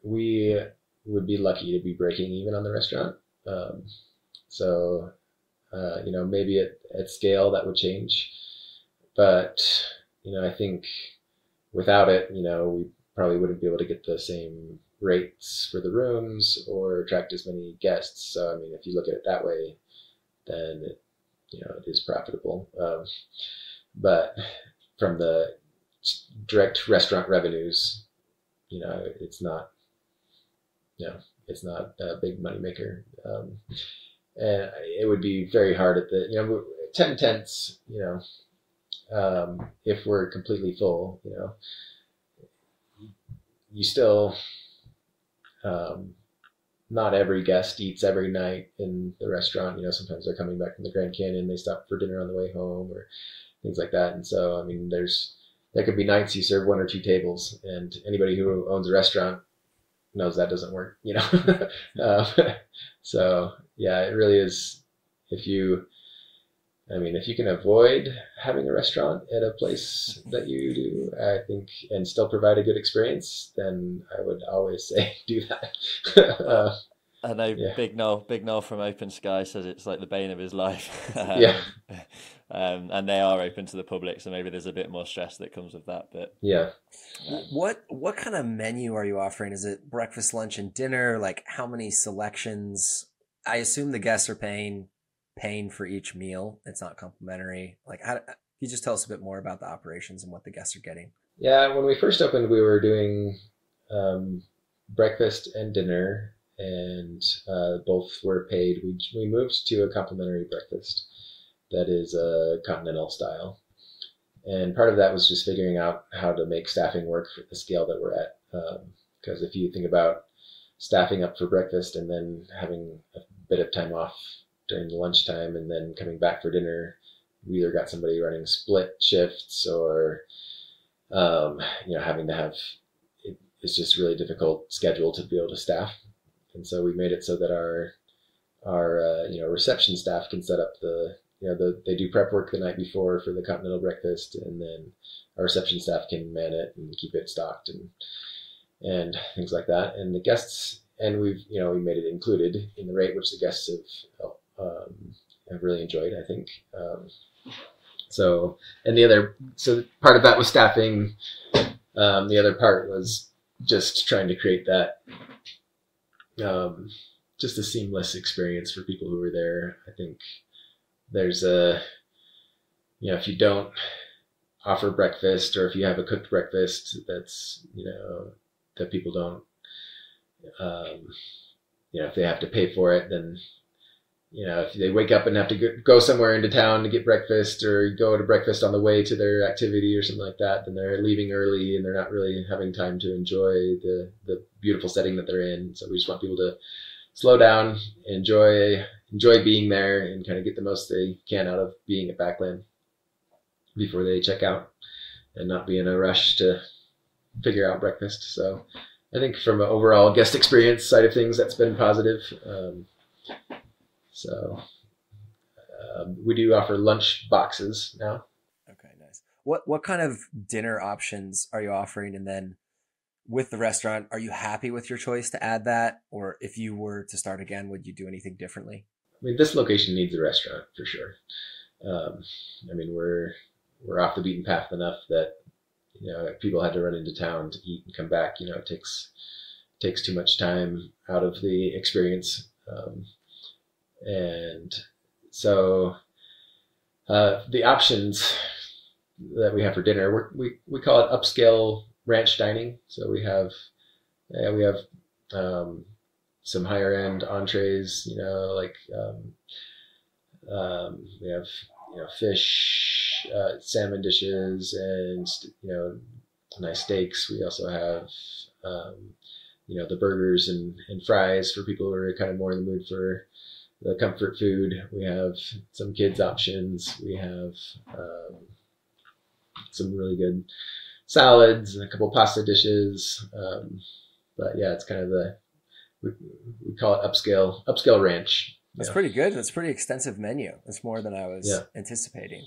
We would be lucky to be breaking even on the restaurant. Maybe at scale that would change, but I think without it, we probably wouldn't be able to get the same rates for the rooms or attract as many guests. So if you look at it that way, then it is profitable. but from the direct restaurant revenues, it's not, it's not a big moneymaker. And it would be very hard at the, 10 tents, if we're completely full, you still, not every guest eats every night in the restaurant. Sometimes they're coming back from the Grand Canyon, they stop for dinner on the way home or things like that. And so, I mean, there could be nights you serve 1 or 2 tables, and anybody who owns a restaurant knows that doesn't work, So yeah, it really is. If you can avoid having a restaurant at a place that you do, I think, and still provide a good experience, then I would always say do that. I know Big Noel from Open Sky says it's like the bane of his life. Yeah. And they are open to the public, so maybe there's a bit more stress that comes with that. But yeah. What kind of menu are you offering? Is it breakfast, lunch, and dinner? Like, how many selections? I assume the guests are paying for each meal. It's not complimentary. Like, can you just tell us a bit more about the operations and what the guests are getting? Yeah, when we first opened, we were doing breakfast and dinner, and both were paid. We moved to a complimentary breakfast that is a continental style, and part of that was just figuring out how to make staffing work for the scale that we're at. Because if you think about staffing up for breakfast and then having a bit of time off during the lunchtime and then coming back for dinner, we either got somebody running split shifts or having to have it's just really difficult schedule to be able to staff. And so we made it so that our reception staff can set up they do prep work the night before for the continental breakfast, and then our reception staff can man it and keep it stocked and things like that. And the guests, and we made it included in the rate, which the guests have really enjoyed, I think. So part of that was staffing. The other part was just trying to create that, just a seamless experience for people who were there. I think there's if you don't offer breakfast, or if you have a cooked breakfast that's, that people don't, if they have to pay for it, then, if they wake up and have to go somewhere into town to get breakfast, or go to breakfast on the way to their activity or something like that, then they're leaving early and they're not really having time to enjoy the beautiful setting that they're in. So we just want people to slow down, enjoy being there, and kind of get the most they can out of being at Backland before they check out, and not be in a rush to figure out breakfast. So I think from an overall guest experience side of things, that's been positive. We do offer lunch boxes now. Okay, nice. What kind of dinner options are you offering? And then with the restaurant, are you happy with your choice to add that? Or if you were to start again, would you do anything differently? I mean, this location needs a restaurant for sure. We're off the beaten path enough that, if people had to run into town to eat and come back, it takes too much time out of the experience. And so the options that we have for dinner, we call it upscale ranch dining. So we have some higher end entrees, we have fish, salmon dishes, and nice steaks. We also have the burgers and fries for people who are kind of more in the mood for the comfort food. We have some kids options. We have some really good salads and a couple pasta dishes. But yeah, it's kind of we call it upscale ranch. That's pretty good. That's a pretty extensive menu. That's more than I was anticipating.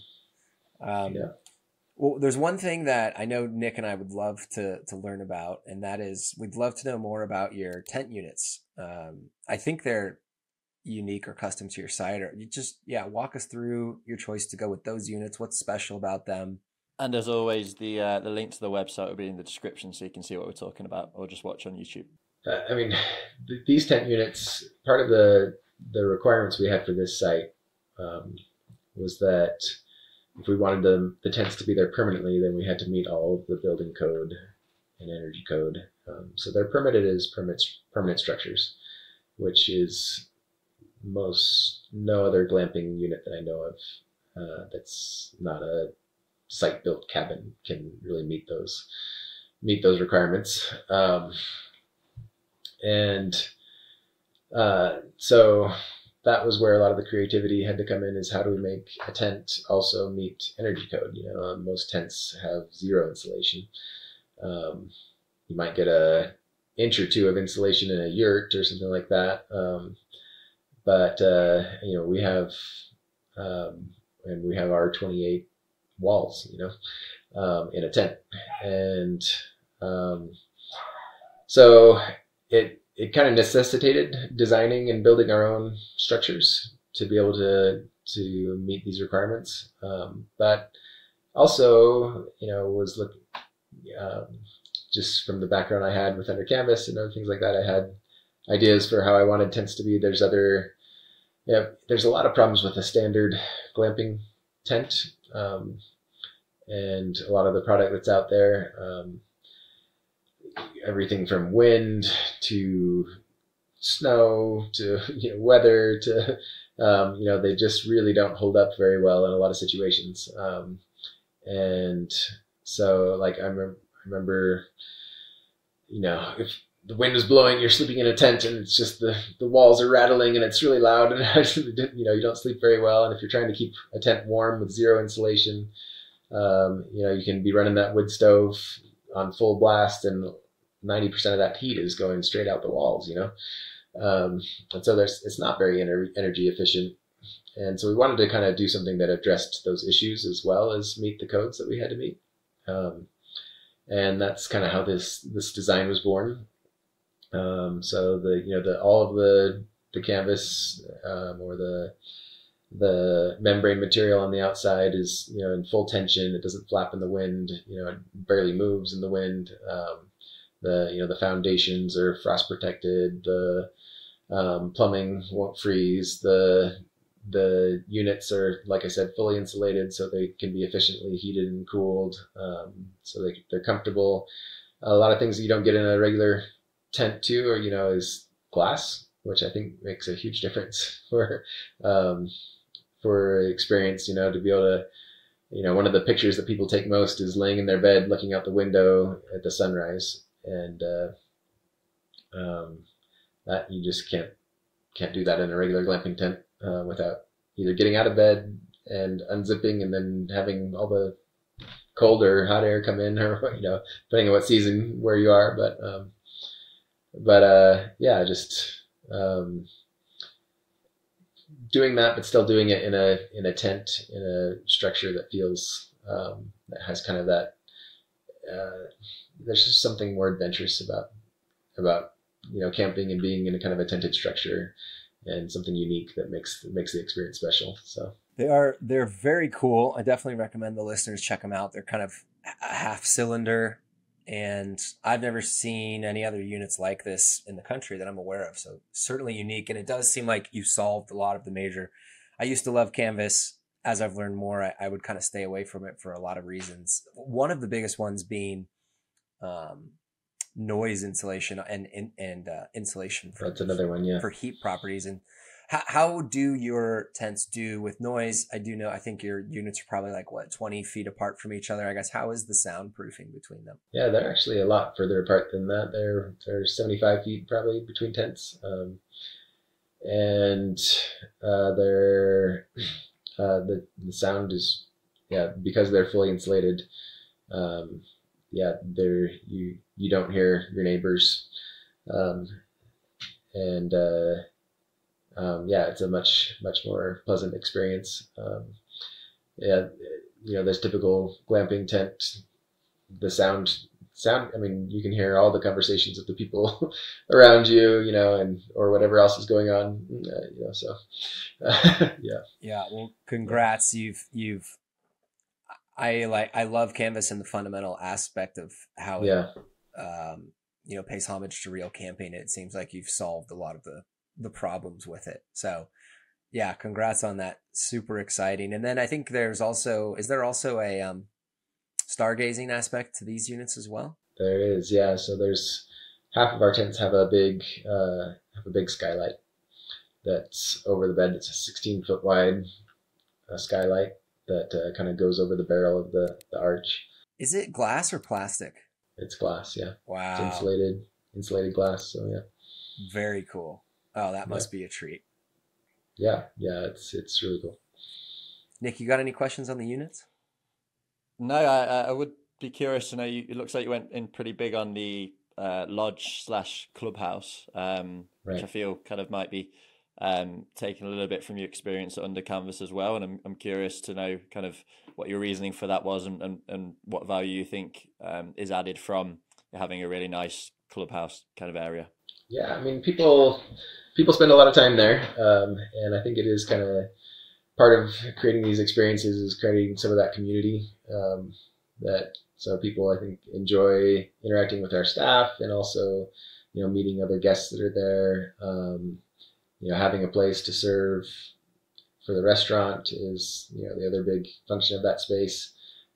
Well, there's one thing that I know Nick and I would love to learn about, and that is we'd love to know more about your tent units. I think they're unique or custom to your site, or you just walk us through your choice to go with those units. What's special about them? And as always, the link to the website will be in the description, so you can see what we're talking about, or just watch on YouTube. These tent units, part of the requirements we had for this site was that if we wanted the tents to be there permanently, then we had to meet all of the building code and energy code. So they're permitted as permanent structures, which is no other glamping unit that I know of that's not a site-built cabin can really meet those requirements. So that was where a lot of the creativity had to come in, is how do we make a tent also meet energy code? Most tents have zero insulation. You might get an inch or two of insulation in a yurt or something like that. But we have our 28 walls, in a tent. And so it kind of necessitated designing and building our own structures to be able to meet these requirements. But also, was looking, just from the background I had with under canvas and other things like that, I had ideas for how I wanted tents to be. There's a lot of problems with a standard glamping tent, and a lot of the product that's out there. Everything from wind to snow to weather to they just really don't hold up very well in a lot of situations. And so like I remember if the wind is blowing, you're sleeping in a tent and it's just the walls are rattling and it's really loud, and you don't sleep very well. And if you're trying to keep a tent warm with zero insulation, you can be running that wood stove on full blast, and 90% of that heat is going straight out the walls, and so it's not very energy efficient. And so we wanted to kind of do something that addressed those issues as well as meet the codes that we had to meet. And that's kind of how this design was born. So all of the canvas, or the membrane material on the outside is in full tension. It doesn't flap in the wind. It barely moves in the wind. The foundations are frost protected. The plumbing won't freeze. The units are, like I said, fully insulated, so they can be efficiently heated and cooled. So they're comfortable. A lot of things that you don't get in a regular tent too, or is glass, which I think makes a huge difference for experience. To be able to, one of the pictures that people take most is laying in their bed looking out the window at the sunrise, and that you just can't do that in a regular glamping tent without either getting out of bed and unzipping and then having all the cold or hot air come in, or depending on what season where you are. Just doing that, but still doing it in a tent, in a structure that feels that has kind of that. There's just something more adventurous about camping and being in a kind of a tented structure, and something unique that makes the experience special. So they're very cool. I definitely recommend the listeners check them out. They're kind of a half cylinder, and I've never seen any other units like this in the country that I'm aware of. So certainly unique. And it does seem like you solved a lot of the major. I used to love canvas. As I've learned more, I would kind of stay away from it for a lot of reasons. One of the biggest ones being noise insulation and insulation for, that's another one, yeah, for heat properties. And how do your tents do with noise? I think your units are probably 20 feet apart from each other. I guess, how is the soundproofing between them? Yeah, they're actually a lot further apart than that. They're 75 feet probably between tents. And they're the sound is, because they're fully insulated. You don't hear your neighbors, it's a much more pleasant experience. This typical glamping tent, the sound. I mean, you can hear all the conversations of the people around you, and or whatever else is going on, So, yeah. Yeah. Well, congrats. I love canvas and the fundamental aspect of how it pays homage to real camping. It seems like you've solved a lot of the problems with it. So Yeah, congrats on that. Super exciting. And then I think is there also a stargazing aspect to these units as well? There is, yeah. So there's half of our tents have a big skylight that's over the bed. It's a 16-foot wide skylight that kind of goes over the barrel of the arch. Is it glass or plastic? It's glass, yeah. It's Wow. insulated glass. So yeah. Very cool. Oh, that must be a treat. Yeah, it's really cool. Nick, you got any questions on the units? No, I would be curious to know. It looks like you went in pretty big on the lodge slash clubhouse, which I feel kind of might be taking a little bit from your experience under canvas as well. And I'm curious to know kind of what your reasoning for that was, and what value you think is added from having a really nice clubhouse kind of area. Yeah, I mean, people spend a lot of time there, and I think it is kind of part of creating these experiences is creating some of that community that so people I think enjoy interacting with our staff, and also meeting other guests that are there. Having a place to serve for the restaurant is the other big function of that space.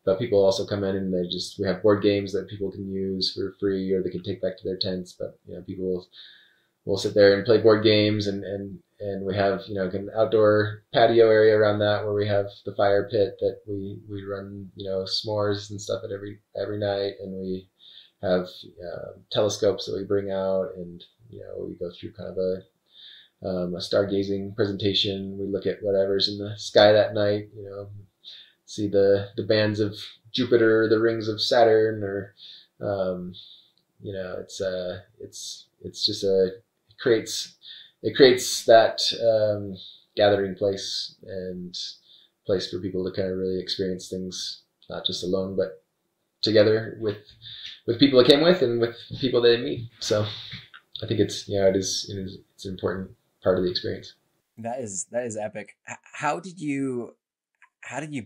But people also come in and we have board games that people can use for free, or they can take back to their tents. But people will sit there and play board games, and we have an outdoor patio area around that where we have the fire pit that we run s'mores and stuff at every night, and we have telescopes that we bring out, and we go through kind of a stargazing presentation. We look at whatever's in the sky that night, see the bands of Jupiter, the rings of Saturn, or it's just it creates that gathering place and place for people to kind of really experience things, not just alone, but together with people they came with and with people they meet. So I think it's an important part of the experience. That is epic. How did you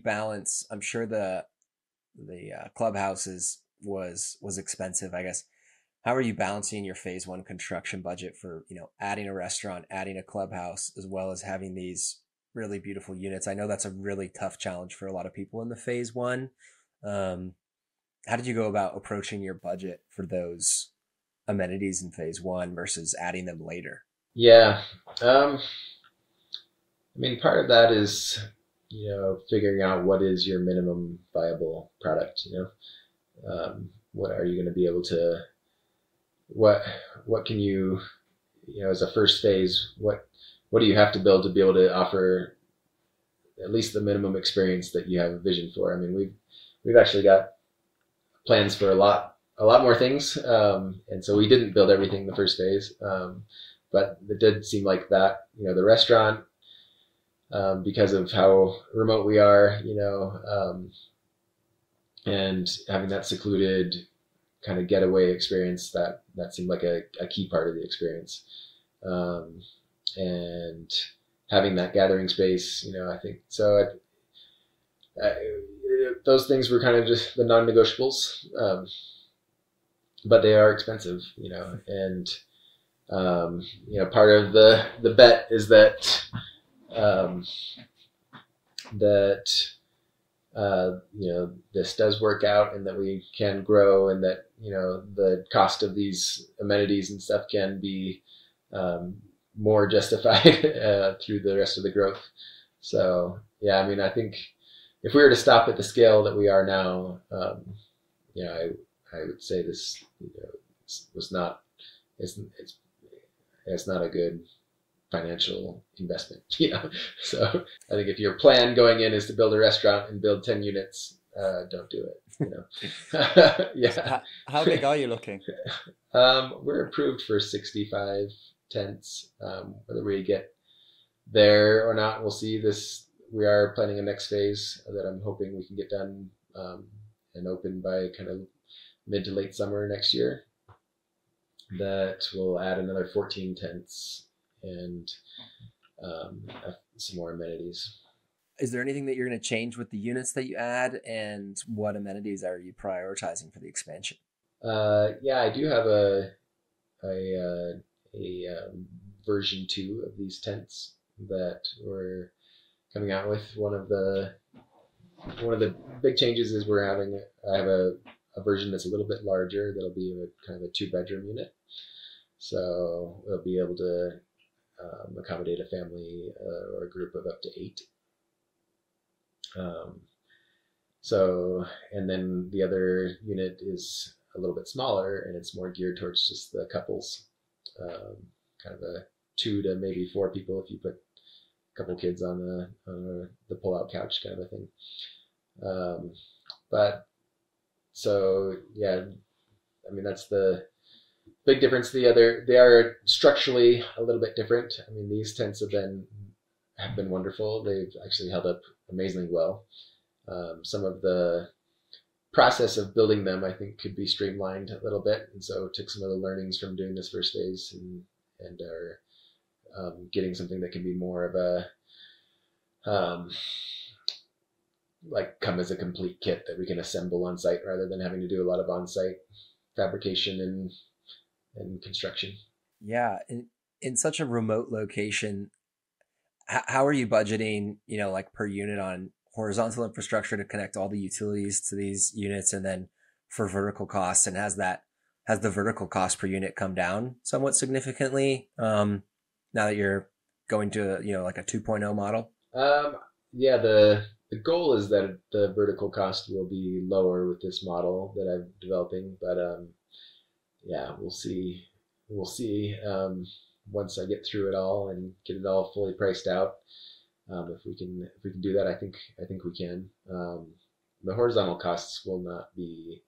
balance? I'm sure the clubhouses was expensive, I guess. How are you balancing your phase one construction budget for adding a restaurant, adding a clubhouse, as well as having these really beautiful units? I know that's a really tough challenge for a lot of people in the phase one. How did you go about approaching your budget for those amenities in phase one versus adding them later? Yeah. I mean, part of that is, figuring out what is your minimum viable product, what are you going to be able to, what can you, as a first phase, what do you have to build to be able to offer at least the minimum experience that you have a vision for? I mean, we've actually got plans for a lot more things. And so we didn't build everything the first phase. But it did seem like that, the restaurant, because of how remote we are, and having that secluded kind of getaway experience, that seemed like a key part of the experience. And having that gathering space, I think so. Those things were kind of just the non-negotiables, but they are expensive, and part of the bet is that this does work out, and that we can grow, and that the cost of these amenities and stuff can be more justified through the rest of the growth. So yeah, I mean, I think if we were to stop at the scale that we are now, I would say this was not it's not a good financial investment, So I think if your plan going in is to build a restaurant and build 10 units, don't do it. Yeah. How big are you looking? We're approved for 65 tents. Whether we get there or not, we'll see. We are planning a next phase that I'm hoping we can get done and open by kind of mid to late summer next year. That will add another 14 tents and some more amenities. Is there anything that you're going to change with the units that you add, and what amenities are you prioritizing for the expansion? Yeah, I do have a version 2 of these tents that we're coming out with. One of the big changes is I have a version that's a little bit larger that'll be a kind of a 2-bedroom unit. So we'll be able to accommodate a family or a group of up to 8. And then the other unit is a little bit smaller, and it's more geared towards just the couples, kind of a 2 to maybe 4 people if you put a couple kids on the pull-out couch kind of a thing. But so yeah, I mean, that's the big difference. They are structurally a little bit different. I mean, these tents have been wonderful. They've actually held up amazingly well. Some of the process of building them, I think, could be streamlined a little bit, and so took some of the learnings from doing this first phase and are getting something that can be more of a like come as a complete kit that we can assemble on site rather than having to do a lot of on-site fabrication and construction. Yeah, in such a remote location, how are you budgeting, like per unit on horizontal infrastructure to connect all the utilities to these units, and then for vertical costs? And has the vertical cost per unit come down somewhat significantly now that you're going to like a 2.0 model? Yeah, the goal is that the vertical cost will be lower with this model that I'm developing, but yeah, we'll see. Once I get through it all and get it all fully priced out, if we can do that, I think we can. The horizontal costs will not be.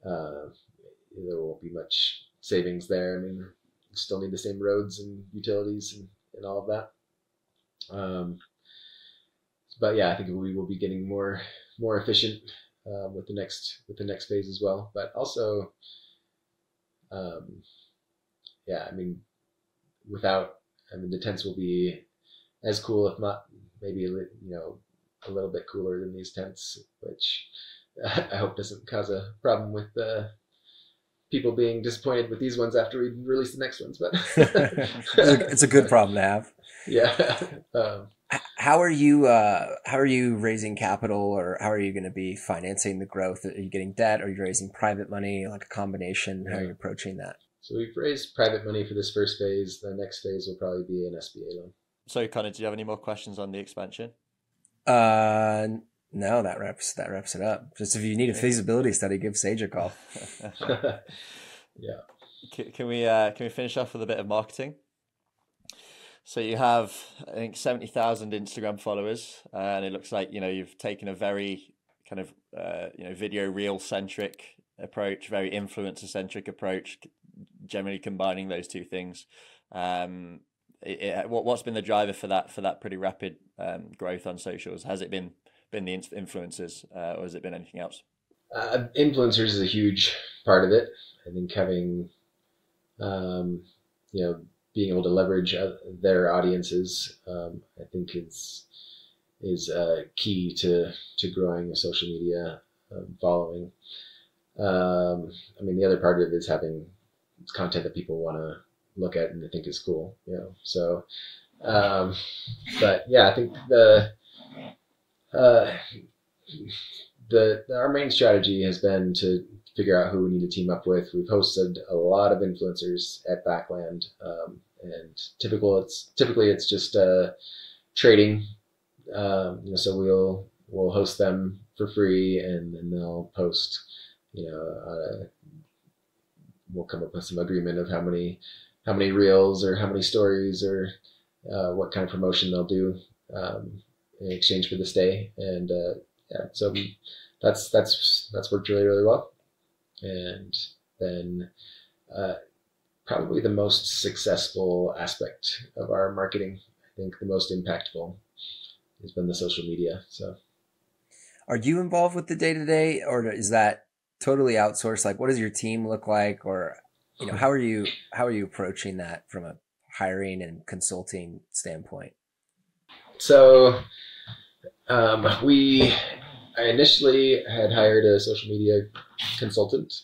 There won't be much savings there. I mean, we still need the same roads and utilities and all of that. But yeah, I think we will be getting more efficient with the next phase as well. But also, yeah, I mean, the tents will be as cool, if not maybe a little bit cooler than these tents, which I hope doesn't cause a problem with people being disappointed with these ones after we release the next ones. But it's a good problem to have. Yeah. How are you raising capital, or how are you going to be financing the growth? Are you getting debt? Are you raising private money, like a combination? How are you approaching that? So we've raised private money for this first phase. The next phase will probably be an SBA loan. So Connor, do you have any more questions on the expansion? No, that wraps it up. Just if you need a feasibility study, give Sage a call. Yeah. Can we finish off with a bit of marketing? So you have, I think, 70,000 Instagram followers, and it looks like you've taken a very kind of video reel centric approach, very influencer centric approach, generally combining those two things. What's been the driver for that pretty rapid growth on socials? Has it been the influencers, or has it been anything else? Influencers is a huge part of it. I think having being able to leverage their audiences, I think is key to growing a social media following. I mean, the other part of it is having content that people want to look at and they think is cool, So, but yeah, I think our main strategy has been to figure out who we need to team up with. We've hosted a lot of influencers at Backland, and typically it's just trading. So we'll host them for free, and then they'll post. We'll come up with some agreement of how many reels or how many stories or what kind of promotion they'll do in exchange for the stay, and yeah, so that's worked really, really well. And then probably the most successful aspect of our marketing, I think the most impactful, has been the social media. So, are you involved with the day-to-day, or is that totally outsourced? Like, what does your team look like, or how are you approaching that from a hiring and consulting standpoint? So, I initially had hired a social media consultant,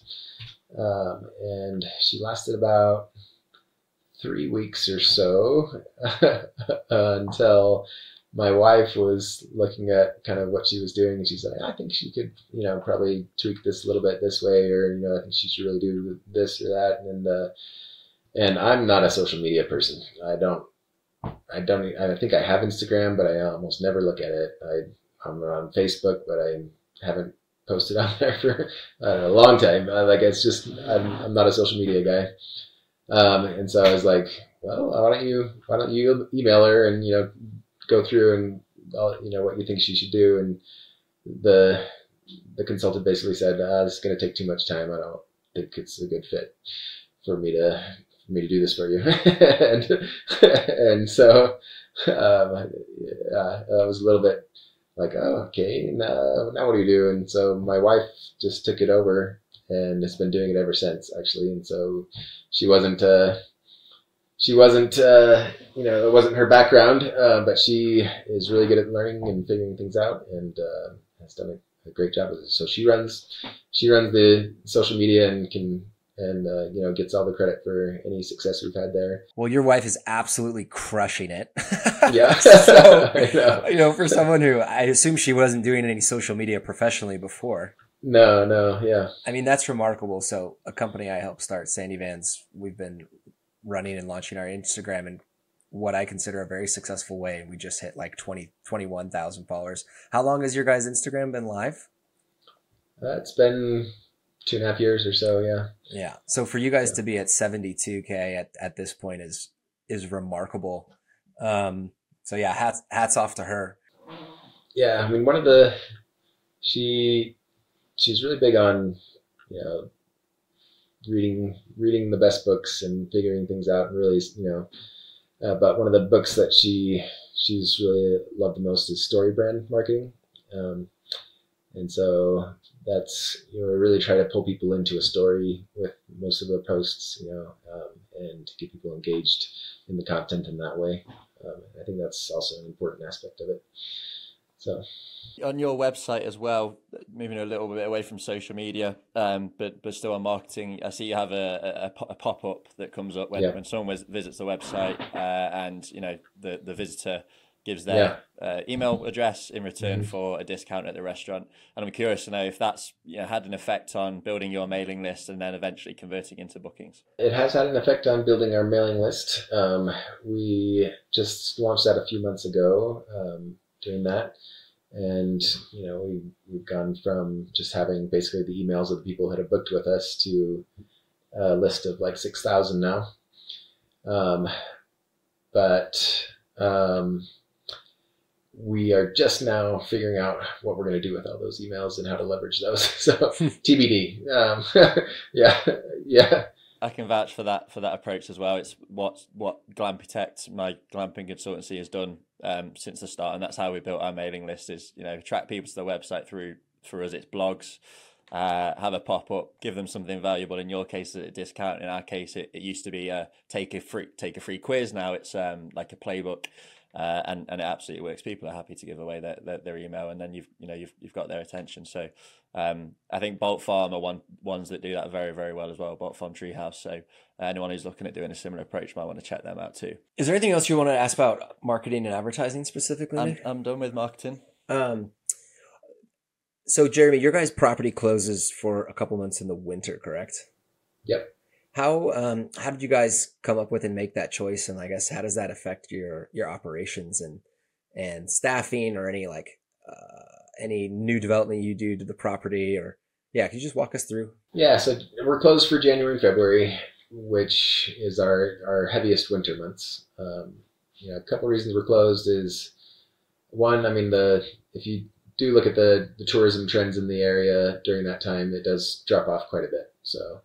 and she lasted about 3 weeks or so until my wife was looking at kind of what she was doing, and she's like, I think she could, probably tweak this a little bit this way, or, I think she should really do this or that. And I'm not a social media person. I think I have Instagram, but I almost never look at it. I'm on Facebook, but I haven't posted on there for a long time. It's just, I'm not a social media guy. And so I was like, well, why don't you email her and, go through and, what you think she should do. And the consultant basically said, this is going to take too much time. I don't think it's a good fit for me to do this for you. and so, I was a little bit like, oh, okay, now what do you do? And so my wife just took it over and has been doing it ever since, actually. And so it wasn't her background, but she is really good at learning and figuring things out, and has done a great job with it. So she runs the social media and gets all the credit for any success we've had there. Well, your wife is absolutely crushing it. Yeah. So, for someone who, I assume she wasn't doing any social media professionally before. No, yeah. I mean, that's remarkable. So a company I helped start, Sandy Vans, we've been running and launching our Instagram in what I consider a very successful way. And we just hit like 21,000 followers. How long has your guys' Instagram been live? It's been 2.5 years or so. Yeah. Yeah. So for you guys to be at 72K at this point is remarkable. So yeah, hats off to her. Yeah. I mean, she's really big on, reading the best books and figuring things out, and really, but one of the books that she's really loved the most is story brand marketing. And so that's, we really try to pull people into a story with most of the posts, and to get people engaged in the content in that way. I think that's also an important aspect of it. So on your website as well, moving a little bit away from social media, but still on marketing, I see you have a pop-up that comes up when someone visits the website, and the visitor gives their email address in return for a discount at the restaurant. And I'm curious to know if that's had an effect on building your mailing list and then eventually converting into bookings. It has had an effect on building our mailing list. We just launched that a few months ago, doing that. And, we've gone from just having basically the emails of the people that have booked with us to a list of like 6,000 now. But we are just now figuring out what we're going to do with all those emails and how to leverage those. So TBD. Yeah. I can vouch for that approach as well. It's what Glampitect, my glamping consultancy, has done since the start, and that's how we built our mailing list. Is attract people to the website through us. It's blogs, have a pop up, give them something valuable. In your case, at a discount. In our case, it used to be take a free quiz. Now it's like a playbook. And it absolutely works. People are happy to give away their email, and then you've got their attention. So I think Bolt Farm are ones that do that very, very well as well. Bolt Farm Treehouse. So anyone who's looking at doing a similar approach might want to check them out too. Is there anything else you want to ask about marketing and advertising specifically? I'm done with marketing. So Jeremy, your guys' property closes for a couple months in the winter, correct? Yep. How did you guys come up with and make that choice? And I guess how does that affect your operations and staffing, or any new development you do to the property? Or can you just walk us through? Yeah, so we're closed for January and February, which is our heaviest winter months. A couple of reasons we're closed is, one, if you do look at the tourism trends in the area during that time, it does drop off quite a bit. So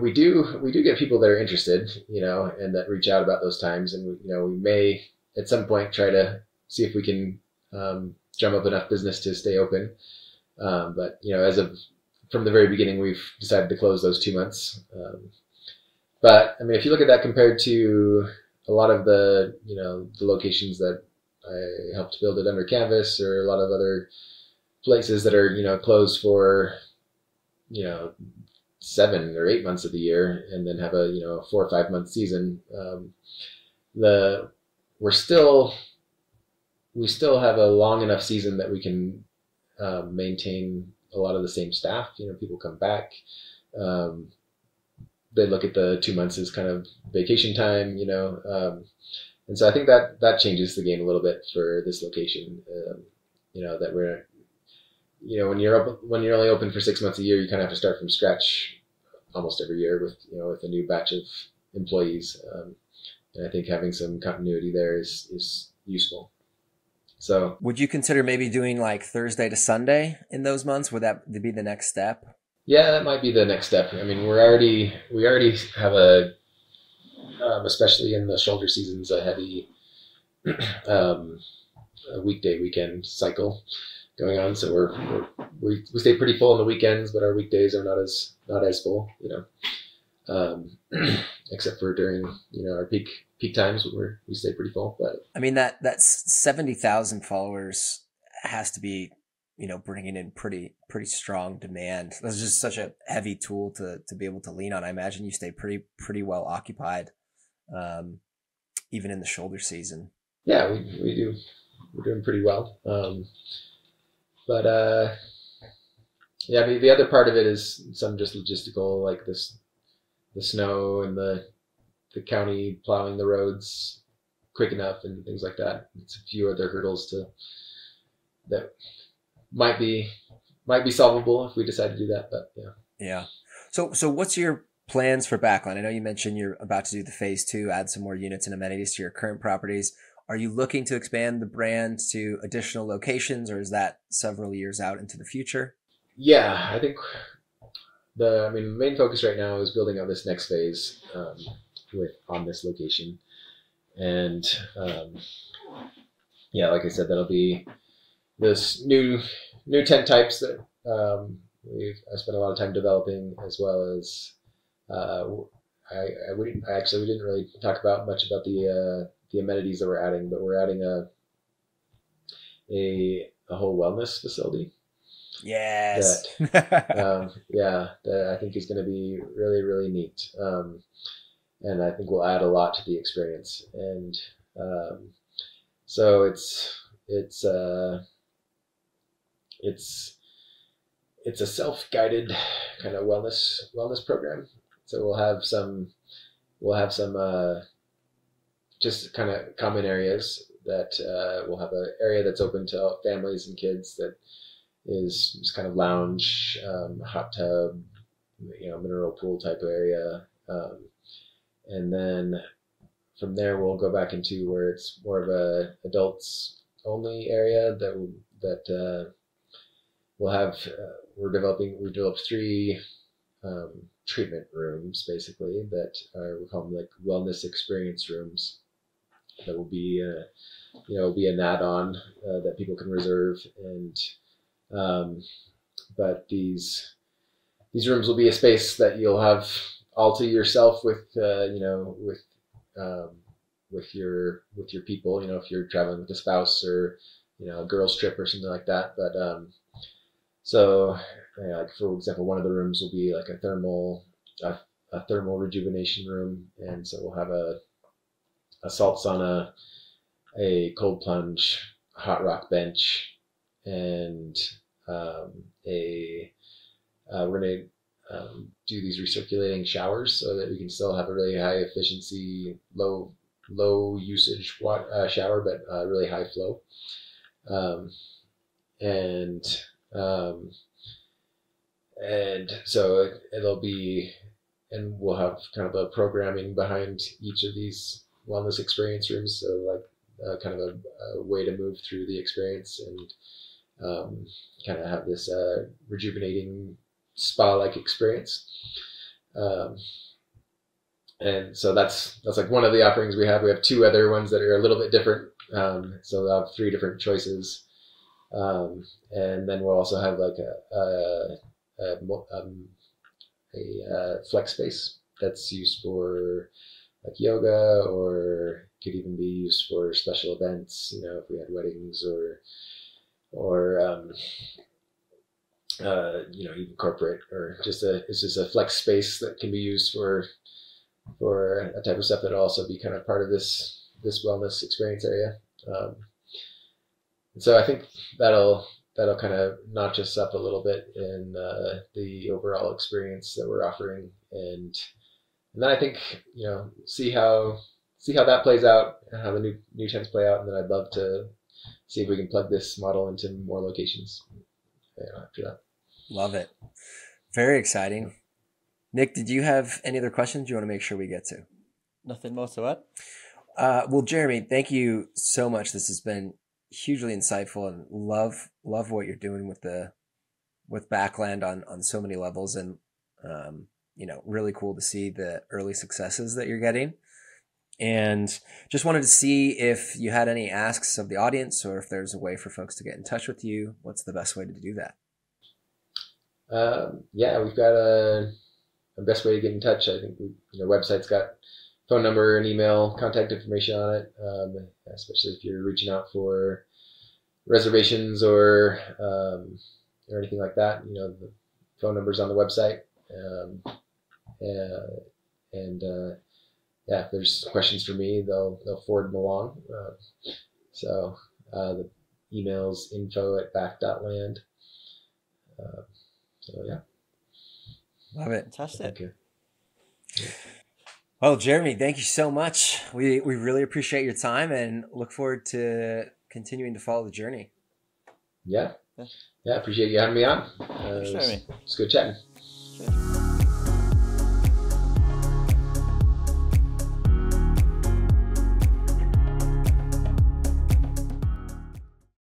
we do get people that are interested, and that reach out about those times, and we may at some point try to see if we can drum up enough business to stay open. But from the very beginning, we've decided to close those 2 months. But if you look at that compared to a lot of the locations that I helped build at Under Canvas, or a lot of other places that are closed for 7 or 8 months of the year, and then have a 4 or 5 month season. The we still have a long enough season that we can maintain a lot of the same staff. People come back. They look at the 2 months as kind of vacation time, and so I think that changes the game a little bit for this location. That we're, when you're only open for 6 months a year, you kind of have to start from scratch almost every year with a new batch of employees. And I think having some continuity there is useful. So, would you consider maybe doing like Thursday to Sunday in those months? Would that be the next step? Yeah, that might be the next step. I mean, we already have a, especially in the shoulder seasons, a heavy a weekday weekend cycle going on. So we stay pretty full on the weekends, but our weekdays are not as full, except for during our peak times when we stay pretty full. But I mean that's 70,000 followers has to be bringing in pretty strong demand. That's just such a heavy tool to be able to lean on. I imagine you stay pretty well occupied, even in the shoulder season. Yeah, we do. We're doing pretty well. But yeah, I mean, the other part of it is some just logistical, like the snow and the county plowing the roads quick enough and things like that. It's a few other hurdles that might be solvable if we decide to do that. But yeah. Yeah. So what's your plans for Backland? I know you mentioned you're about to do the phase 2, add some more units and amenities to your current properties. Are you looking to expand the brand to additional locations, or is that several years out into the future? Yeah, I think the main focus right now is building out this next phase on this location, and yeah, like I said, that'll be this new tent types that I spent a lot of time developing, as well as we didn't really talk about much about the amenities that we're adding, but we're adding a whole wellness facility. Yes. That I think is going to be really, really neat. And I think we'll add a lot to the experience. And so it's a self-guided kind of wellness program. So we'll have some just kind of common areas that we'll have an area that's open to families and kids that is just kind of lounge, hot tub, mineral pool type of area. And then from there, we'll go back into where it's more of a adults only area that we'll have. We developed 3 treatment rooms, basically, that we call them like wellness experience rooms. That will be an add-on that people can reserve, and but these rooms will be a space that you'll have all to yourself with your people. If you're traveling with a spouse or a girls trip or something like that. But so like for example, one of the rooms will be like a thermal rejuvenation room, and so we'll have a salt sauna, a cold plunge, hot rock bench, and we're going to do these recirculating showers so that we can still have a really high efficiency, low usage shower, but really high flow. And so it'll be, and we'll have kind of a programming behind each of these wellness experience rooms. So like kind of a way to move through the experience and kind of have this rejuvenating spa-like experience. And so that's like one of the offerings we have. We have 2 other ones that are a little bit different. So we'll have 3 different choices. And then we'll also have like a flex space that's used for like yoga, or could even be used for special events, if we had weddings or even corporate, or it's just a flex space that can be used for a type of stuff that'll also be kind of part of this wellness experience area. So I think that'll kind of notch us up a little bit in the overall experience that we're offering, and then I think see how that plays out and how the new tents play out, and then I'd love to see if we can plug this model into more locations after that. Love it. Very exciting. Nick, did you have any other questions you want to make sure we get to? Nothing more to add. Well, Jeremy, thank you so much. This has been hugely insightful, and love what you're doing with Backland on so many levels, and really cool to see the early successes that you're getting. And just wanted to see if you had any asks of the audience, or if there's a way for folks to get in touch with you. What's the best way to do that? We've got a best way to get in touch. I think website's got phone number and email contact information on it, especially if you're reaching out for reservations or anything like that. The phone number's on the website, if there's questions for me, they'll forward them along. The email's info@back.land. Love it. Fantastic. Okay. Well, Jeremy, thank you so much. We really appreciate your time and look forward to continuing to follow the journey. Yeah. Appreciate you having me on. Thanks, Jeremy. It's good chatting. Cheers.